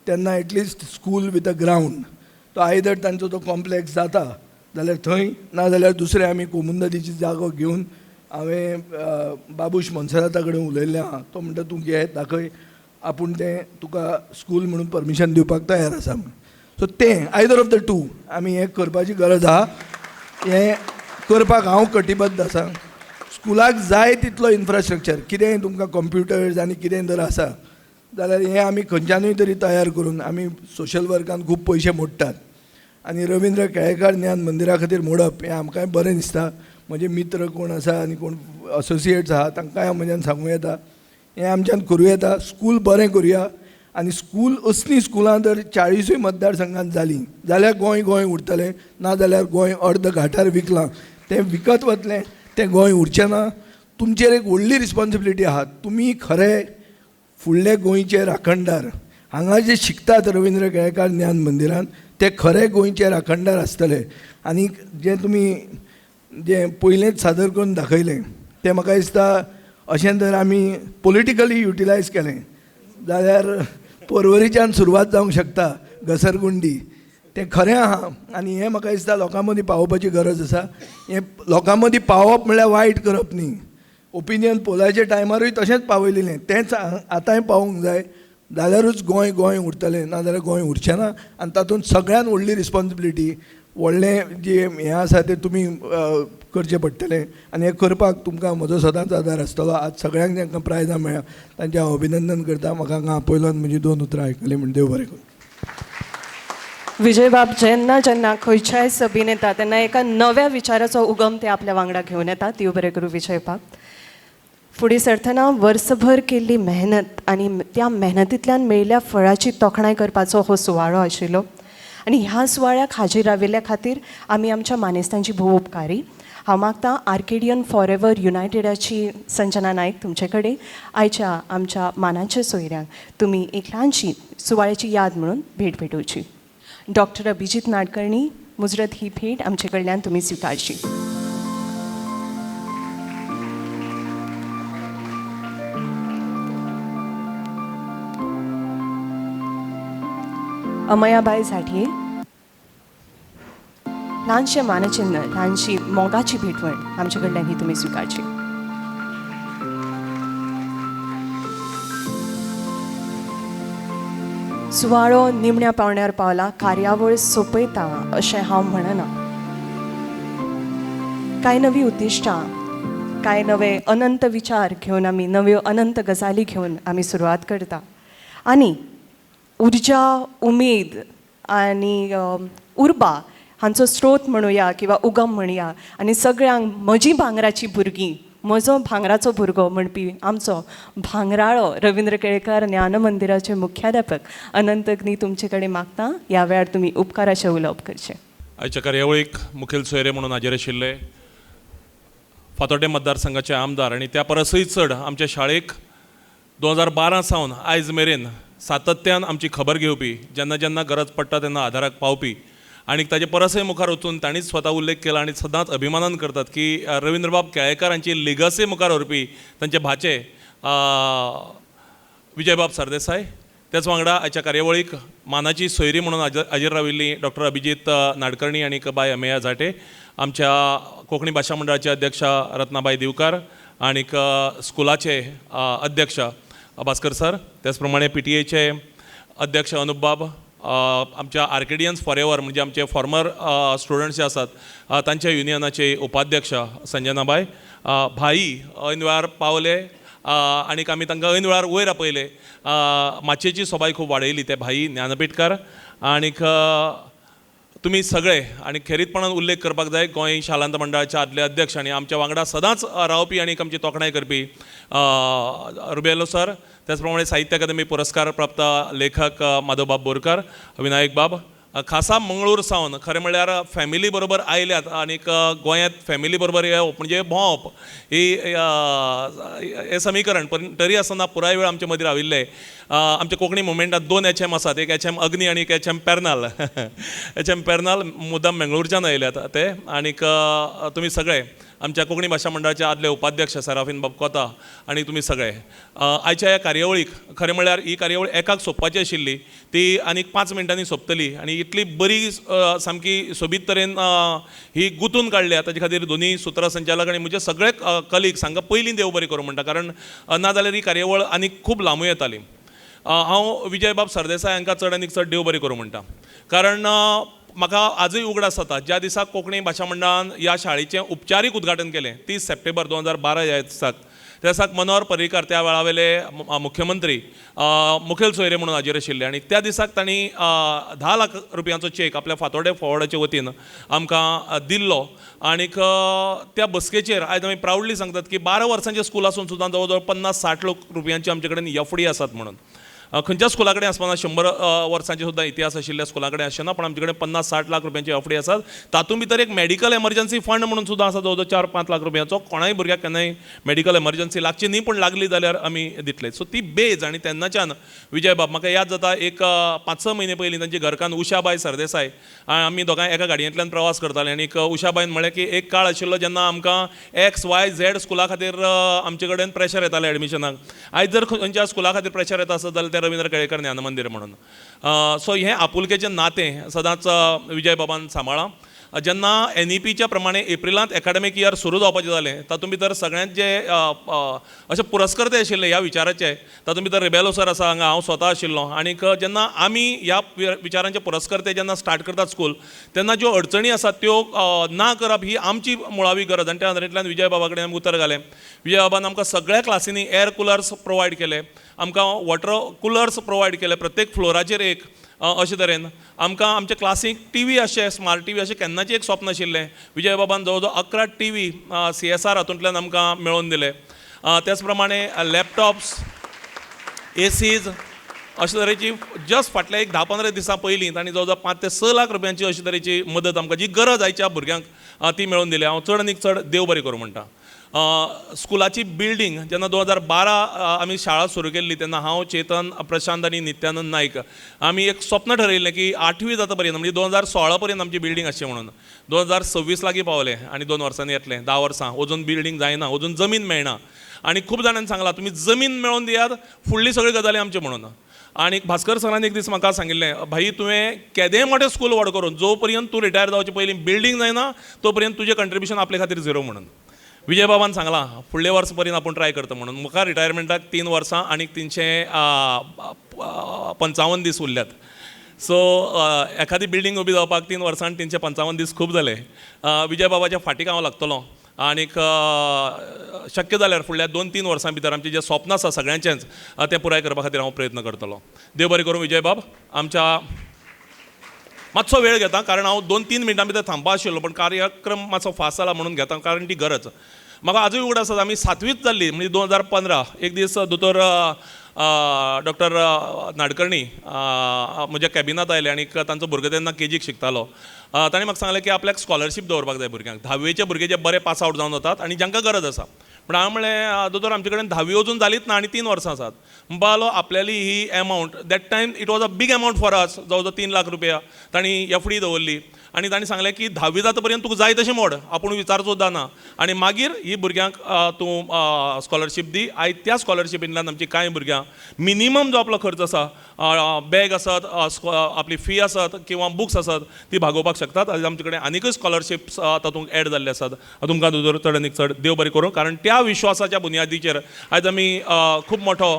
तेन्ना at least school with a ground, तो आयदर तांचो तो कॉम्प्लेक्स जाता जाल्यार थंय, ना जाल्यार दुसरें आमी कोमुंदरीची जागो घेवन, हांवें बाबूश मोन्सेराता कडेन उलयल्लें आहा, तो म्हणटा तूं घे दाखय, आपूण तें तुका स्कूल म्हणून परमिशन दिवपाक तयार आसा म्हणून. सो तें आयदर ऑफ द टू आमी हें करपाची गरज आहा. हें करपाक हांव कटिबद्ध आसा. स्कुलाक जाय तितलो इन्फ्रास्ट्रक्चर, कितेंय तुमकां कंप्युटर्स आनी कितें जर आसा जाल्यार हें आमी खंयच्यानूय तरी तयार करून, आमी सोशल वर्कान खूब पयशे मोडटात आनी रवींद्र केळेकार ज्ञान मंदिरा खातीर मोडप हें आमकांय बरें दिसता. म्हजे मित्र कोण आसा आनी कोण असोसिएट्स आहा तांकांय हांव म्हज्यान सांगूं येता, हें आमच्यान करूं येता. स्कूल बरें करुया आनी स्कूल असलीं स्कुलां जर 40 मतदारसंघांत जालीं जाल्यार गोंय उरतलें, नाजाल्यार गोंय अर्द घाटार विकलां. तें विकत वतलें, तें गोंय उरचें ना. तुमचेर एक व्हडली रिस्पॉन्सिबिलिटी आहा. तुमी खरे फुडले गोंयचे राखणदार. हांगा जे शिकतात रविंद्र केळेकार ज्ञान मंदिरांत ते खरे गोंयचे राखणदार आसतले. आनी जे तुमी जे पयलेंच सादर करून दाखयलें तें म्हाका दिसता अशें जर आमी पॉलिटिकली युटिलायज केलें जाल्यार परवरीच्यान सुरवात जावंक शकता घसरगुंडी. तें खरें आहा आनी हें म्हाका दिसता लोकां मदीं पावोवपाची गरज आसा. हें लोकां मदीं पावप म्हणल्यार वायट करप न्ही. ओपिनियन पोलाच्या टायमारूय तशेंच पावयलेलें तेंच आतांय पावोवंक जाय. जाल्यारूच गोंय उरतलें, नाजाल्यार गोंय उरचें ना. आनी तातूंत सगळ्यान व्हडली रिस्पॉन्सिबिलिटी व्हडलें जे हें आसा तें तुमी करचें पडटलें. आनी हें करपाक तुमकां म्हजो सदांच आदार आसतलो. आज सगळ्यांक जांकां प्रायजां मेळ्ळ्या तांचें हांव अभिनंदन करता. म्हाका हांगा आपयलोन म्हजी 2 उतरां आयकलीं म्हण देव बरें करूं. विजय बाब जेन्ना खंयच्याय सभेन येता तेन्ना एका नव्या विचाराचो उगम ते आपल्या वांगडा घेवन येतात. देव बरें करूं विजय बाब. फुडें सरतना वर्सभर केल्ली मेहनत आनी त्या मेहनतींतल्यान मेळिल्ल्या फळाची तोखणाय करपाचो हो सुवाळो आशिल्लो. आनी ह्या सुवाळ्याक हाजीर राविल्ल्या खातीर आमी आमच्या मानेस्तांची भोव उपकारी. हांव मागतां आर्केडियन फॉर एवर युनायटेडाची संजना नायक तुमचे कडेन आयच्या आमच्या मानाच्या सोयऱ्यांक तुमी एक ल्हानशी सुवाळ्याची याद म्हणून भेट भेटोवची. डॉक्टर अभिजीत नाडकर्णी मुजरत ही भेट आमचे कडल्यान तुमी स्विकारची. अमयाबाई झाटये ल्हानशें मानचिन्ह, ल्हानशी मोगाची भेटवण आमचे कडल्यान ही तुमी स्विकारची. सुवाळो निमण्या पावण्यार पावला. कार्यावळ सोंपयता अशें हांव म्हणना. कांय नवी उद्दिश्टां, कांय नवे अनंत विचार घेवन आमी नव्यो अनंत गजाली घेवन आमी सुरवात करता. आनी उर्जा, उमेद आनी उर्बा हांचो स्रोत म्हणुया किंवा उगम म्हणुया. आनी सगळ्यांक म्हजी भांगराची भुरगीं, म्हजो भांगराचो भुरगो म्हणपी आमचो भांगराळो रविंद्र केळेकार ज्ञान मंदिराचे मुख्याध्यापक अनंत अग्नी तुमचे कडेन मागतां ह्या वेळार तुमी उपकाराचें उलोवप करचें. आयच्या कार्यावळीक मुखेल सोयरे म्हणून हाजीर आशिल्ले फातोर्डे मतदारसंघाचे आमदार आनी त्या परसय चड आमच्या शाळेक 2012 सावन आयज मेरेन सातत्यान आमची खबर घेवपी, जेन्ना जेन्ना गरज पडटा तेन्ना आदाराक पावपी आनी ताजे परसय मुखार वचून तांणीच स्वता उल्लेख केला आनी सदांच अभिमानान करतात की रविंद्रबाब केळेकार हांची लिगसी मुखार व्हरपी तांचे भाचे विजयबाब सरदेसाय. त्याच वांगडा आयच्या कार्यावळीक मानाची सोयरी म्हणून हाजीर राविल्ली डॉक्टर अभिजीत नाडकर्णी आनी बाय अमेया झाटे, आमच्या कोंकणी भाशा मंडळाचे अध्यक्ष रत्नाबाई दिवकार आनीक स्कुलाचे अध्यक्ष भास्कर सर, त्याच प्रमाणे PTA अध्यक्ष अनुप बाब, आमच्या आर्केडियन्स फॉर एवर म्हणजे आमचे फॉर्मर स्टुडंट्स जे आसात तांच्या युनियनाचे उपाध्यक्ष संजनाबाई, भाई ऐन वेळार पावले आनीक आमी तांकां ऐन वेळार वयर आपयले. माचयेची सोबाय खूब वाडयली ते भाई ज्ञानपीठकार. आनीक तुमी सगळे आनी खेरीतपणान उल्लेख करपाक जाय गोंय शालांत मंडळाचे आदले अध्यक्ष आनी आमच्या वांगडा सदांच रावपी आनीक आमची तोखणाय करपी रुबेलो सर, त्याच प्रमाणे साहित्य अकादमी पुरस्कार प्राप्त लेखक माधवबाब बोरकार, विनायक बाब. खासा मंगळूर सावन खरें म्हणल्यार फॅमिली बरोबर आयल्यात आनीक गोंयांत फॅमिली बरोबर येवप म्हणजे भोंवप हे समीकरण पण तरी आसतना पुराय वेळ आमचे मदीं राविल्ले. आमच्या कोंकणी मुवमेंटात 2 HM आसात, एक HM अग्नी आनी एक HM पेर्नाल. HM पेर्नाल मुद्दाम मेंगळूरच्यान आयल्यात ते. आनीक तुमी सगळे आमच्या कोंकणी भाशा मंडळाचे आदले उपाध्यक्ष सराफीन बाब कोता आनी तुमी सगळे आयच्या ह्या कार्यावळीक खरें म्हणल्यार ही कार्यावळ एकाक सोंपपाची आशिल्ली, ती आनीक 5 मिनटांनी सोंपतली आनी इतली बरी सामकी सोबीत तरेन ही गुंतून काडल्या ताचे खातीर दोनी सुत्रसंचालक आनी म्हजे सगळे कलिग्स हांकां पयलीं देव बरें करूं म्हणटा, कारण नाजाल्यार ही कार्यावळ आनीक खूब लांबूय येताली. हांव विजयबाब सरदेसाय हांकां चड आनीक चड देव बरें करूं म्हणटा, कारण म्हाका आजूय उगडास जाता ज्या दिसाक कोंकणी भाशा मंडळान ह्या शाळेचें उपचारीक उद्घाटन केलें 30 सप्टेंबर 2012 ह्या दिसाक. त्या दिसाक मनोहर पर्रीकार त्या वेळावेले मुख्यमंत्री मुखेल सोयरे म्हणून हाजीर आशिल्ले आनी त्या दिसाक तांणी 10 लाख रुपयांचो चेक आपल्या फातोर्डे फॉवर्डाचे वतीन आमकां दिल्लो. आनीक त्या बसकेचेर आयज आमी प्रावडली सांगतात की 12 वर्सांचें स्कूल आसून सुद्दां जवळ जवळ 50-60 लाख रुपयांची आमचे कडेन एफडी आसात म्हणून. खंयच्या स्कुला कडेन आसपाना 100 वर्सांचे सुद्दां इतिहास आशिल्ल्या स्कुला कडेन आसचें ना, पण आमचे कडेन 50-60 लाख रुपयांची एफडी आसात. तातूंत भितर एक मेडिकल एमर्जन्सी फंड म्हणून सुद्दां आसा जवळ 4-5 लाख रुपयांचो. कोणाय भुरग्याक केन्नाय मेडिकल एमर्जन्सी लागची न्ही, पण लागली जाल्यार आमी दितले. सो ती बेज आनी तेन्नाच्यान विजय बाब म्हाका याद जाता एक 5-6 म्हयने पयलीं तांची घरकान्न उशाबाई सरदेसाय आमी दोगांय एका गाडयेंतल्यान प्रवास करताले आनी उशाबाईन म्हळें की एक काळ आशिल्लो जेन्ना आमकां XYZ स्कुला खातीर आमचे कडेन प्रेशर येतालें एडमिशनाक. आयज जर खंयच्या स्कुला खातीर प्रेशर येता आसत जाल्यार तें रवींद्र केळेकर ज्ञान मंदिर म्हणून. सो हें आपुलकेचें नातें सदांच विजय बाबान सांबाळ्ळां. जेन्ना NEPच्या प्रमाणे एप्रिलांत एकाडेमीक इयर सुरू जावपाचें जालें तातूंत भितर सगळ्यांत जे अशे पुरस्कर्ते आशिल्ले ह्या विचाराचे तातूंत भितर रेबेलो सर आसा, हांगा हांव स्वता आशिल्लो. आनीक जेन्ना आमी ह्या विचारांचे पुरस्कर्ते जेन्ना स्टार्ट करतात स्कूल तेन्ना ज्यो अडचणी आसात त्यो ना करप ही आमची मुळावी गरज. आनी त्या नदरेंतल्यान विजय बाबा कडेन आमी उतर घालें. विजय बाबान आमकां सगळ्या क्लासींनी एअर कुलर्स प्रोवायड केले, आमकां वॉटर कुलर्स प्रोवायड केले प्रत्येक फ्लोराचेर एक. अशे तरेन आमकां आमच्या क्लासीक TV अशें स्मार्ट TV अशें केन्नाचें एक स्वप्न आशिल्लें. विजय बाबान जवळ जवळ 11 TV CSR हातूंतल्यान आमकां मेळोवन दिले. त्याच प्रमाणे लॅपटॉप्स, ACs अशे तरेची जस्ट फाटल्या एक 10-15 दिसां पयलीं तांणी जवळ जवळ 5 ते 6 लाख रुपयांची अशे तरेची मदत आमकां जी गरज आयच्या भुरग्यांक ती मेळोवन दिली. हांव चड आनीक चड देव बरें करूं म्हणटा. स्कुलाची बिल्डींग जेन्ना 2012 आमी शाळा सुरू केल्ली तेन्ना हांव, चेतन, प्रशांत आनी नित्यानंद नायक आमी एक स्वप्न ठरयिल्लें की 8वी जाता पर्यंत म्हणजे 2016 पर्यंत आमची बिल्डींग आसची म्हणून. 2026 लागीं पावले आनी 2 वर्सांनी येतलें. 10 वर्सां अजून बिल्डींग जायना, अजून जमीन मेळना. आनी खूब जाणांनी सांगलां तुमी जमीन मेळोवन दियात, फुडली सगळी गजाली आमच्यो म्हणून. आनी भास्कर सरान एक दीस म्हाका सांगिल्लें, भाई तुवें केदेंय मोठें स्कूल व्हड करून जो पर्यंत तूं रिटायर जावचे पयलीं बिल्डींग जायना तो पर्यंत तुजें कंट्रिब्युशन आपले खातीर झिरो म्हणून. विजय बाबान सांगलां फुडले वर्स पर्यंत आपूण ट्राय करता म्हणून. म्हाका रिटायरमेंटाक 3 वर्सां आनी 355 दीस उरल्यात. सो एखादी बिल्डींग उबी जावपाक 3 वर्सां आनी 355 दीस खूब जाले. विजय बाबाच्या फाटीक हांव लागतलों आनीक शक्य जाल्यार फुडल्या 2-3 वर्सां भितर आमचें जें स्वप्न आसा सगळ्यांचेंच तें पुराय करपा खातीर हांव प्रयत्न करतलों. देव बरें करूं विजय बाब. आमच्या मातसो वेळ घेता कारण हांव 2-3 मिनटां भितर थांबपा आशिल्लो पण कार्यक्रम मातसो फास्ट जाला म्हणून घेता कारण ती गरज. म्हाका आजूय उगड आसा आमी 7वीच जाल्ली म्हणजे 2015 एक दीस दोतोर डॉक्टर नाडकर्णी म्हज्या कॅबिनात आयले आनी तांचो भुरगो तेन्ना KGक शिकतालो. ताणें म्हाका सांगलें की आपल्याक स्कॉलरशीप दवरपाक जाय भुरग्यांक. 10वेचे भुरगे जे बरे पास आवट जावन वतात आनी जांकां गरज आसा. पण हांवें म्हणलें दोतोर आमचे कडेन 10वी अजून जालीच ना आनी 3 वर्सां आसात. म्हणपाक लागलो आपल्याली ही amount that time it was a big amount for us. जवळ जवळ 3 लाख रुपया तांणी एफडी दवरली आनी तांणी सांगलें की 10वी जाता पर्यंत तुका जाय तशें मोड आपूण विचार सुद्दां ना आनी मागीर ही भुरग्यांक तूं स्कॉलरशीप दी. आयज त्या स्कॉलरशिपींतल्यान आमची कांय भुरग्यांक मिनिमम जो आपलो खर्च आसा बॅग आसत, आपली फी आसत किंवा बुक्स आसत ती भागोवपाक शकतात. आयज आमचे कडेन आनीकय स्कॉलरशिप्स तातूंत एड जाल्ले आसात. तुमकां दोतोर चड आनीक चड देव बरें करूं कारण त्या विश्वासाच्या बुनयादीचेर आयज आमी खूब मोठो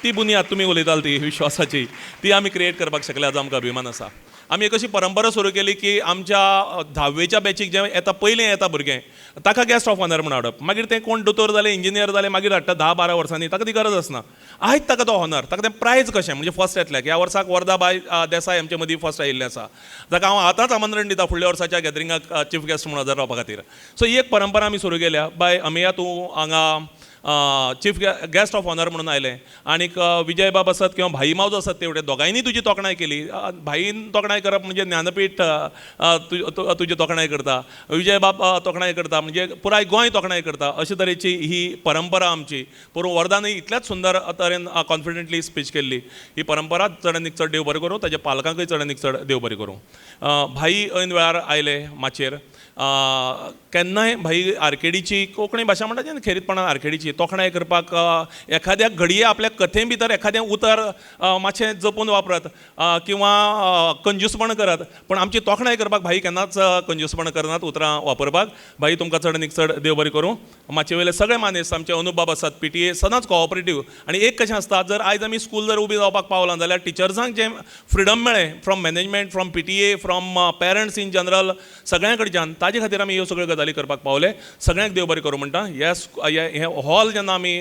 ती बुनयाद तुमी उलयताल ती विश्वासाची ती आमी क्रिएट करपाक शकले हाजो आमकां अभिमान आसा. आमी एक अशी परंपरा सुरू केली की आमच्या 10वेच्या बॅचीक जे येता पयलें येता भुरगें ताका गेस्ट ऑफ ऑनर म्हणून हाडप. मागीर तें कोण दोतोर जालें इंजिनियर जालें मागीर हाडटा 10-12 वर्सांनी ताका ती गरज आसना. आयज ताका तो ऑनर ताका तें प्रायज कशें म्हणजे फर्स्ट येतल्याक. ह्या वर्साक वर्धाबाई देसाय आमचे मदीं फर्स्ट आयिल्ले आसा जाका हांव आतांच आमंत्रण दिता फुडल्या वर्साच्या गॅदरिंगाक चीफ गेस्ट म्हणून हजर रावपा खातीर. सो ही एक परंपरा आमी सुरू केल्या. बाय अमेया तूं हांगा चीफ गेस्ट ऑफ ऑनर म्हणून आयले आनीक विजय बाब आसत किंवा भाई मावजो आसत तेवढे दोगांयनी तुजी तोखणाय केली. भाईन तोखणाय करप म्हणजे ज्ञानपीठ तुजी तोखणाय करता, विजय बाब तोखणाय करता म्हणजे पुराय गोंय तोखणाय करता. अशे तरेची ही परंपरा आमची. पूण वर्धानय इतल्याच सुंदर तरेन कॉन्फिडंटली स्पीच केल्ली. ही परंपरा चड आनीक चड देव बरें करूं. ताच्या पालकांकय चड आनीक चड देव बरें करूं. भाई ऐन वेळार आयले माचयेर. केन्नाय भाई आरकेडीची कोंकणी भाशा म्हणटा ती खेरीतपणान आरकेडीची तोखणाय करपाक एखाद्या घडये आपल्या कथे भितर एखादें उतर मातशें जपून वापरत किंवा कंजूसपण करत. पण आमची तोखणाय करपाक भाई केन्नाच कंजूसपण करनात उतरां वापरपाक. भाई तुमकां चड आनीक चड देव बरें करूं. मातशे वेले सगळे मानेस्त आमचे अनुबाब आसात PTA सदांच कोऑपरेटीव. आनी एक कशें आसता जर आयज आमी स्कूल जर उबी जावपाक पावलां जाल्यार टिचर्सांक जें फ्रिडम मेळ्ळें from management from PTA from parents in general सगळ्यां कडच्यान ताजे खातीर आमी ह्यो सगळ्यो गजाली करपाक पावले. सगळ्यांक देव बरें करूं म्हणटा. हे हॉल जेन्ना आमी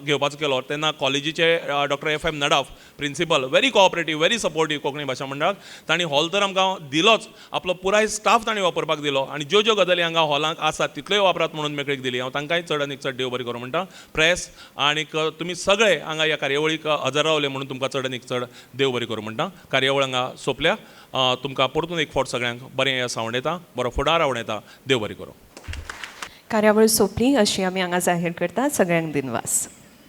घेवपाचो केलो तेन्ना कॉलेजीचे doctor FM Nadaf principal very cooperative, very supportive Konkani भाशा मंडळाक. तांणी हॉल तर आमकां दिलोच, आपलो पुराय स्टाफ तांणी वापरपाक दिलो आनी ज्यो ज्यो गजाली हांगा हॉलांत आसात तितल्योय वापरात म्हणून मेकळीक दिली. हांव तांकांय चड आनीक चड देव बरें करूं म्हणटा. प्रेस आनीक तुमी सगळे हांगा ह्या कार्यावळीक हजर रावले म्हणून तुमकां चड आनीक चड देव बरें करूं म्हणटा. कार्यावळ हांगा सोंपल्या. तुमकां परतून एक फावट सगळ्यांक बरें सांवड येता, बरो फुडार आवड येता. देव बरें करूं. कार्यावळ सोंपली अशी आमी हांगा जाहीर करतात. सगळ्यांक दिनवास.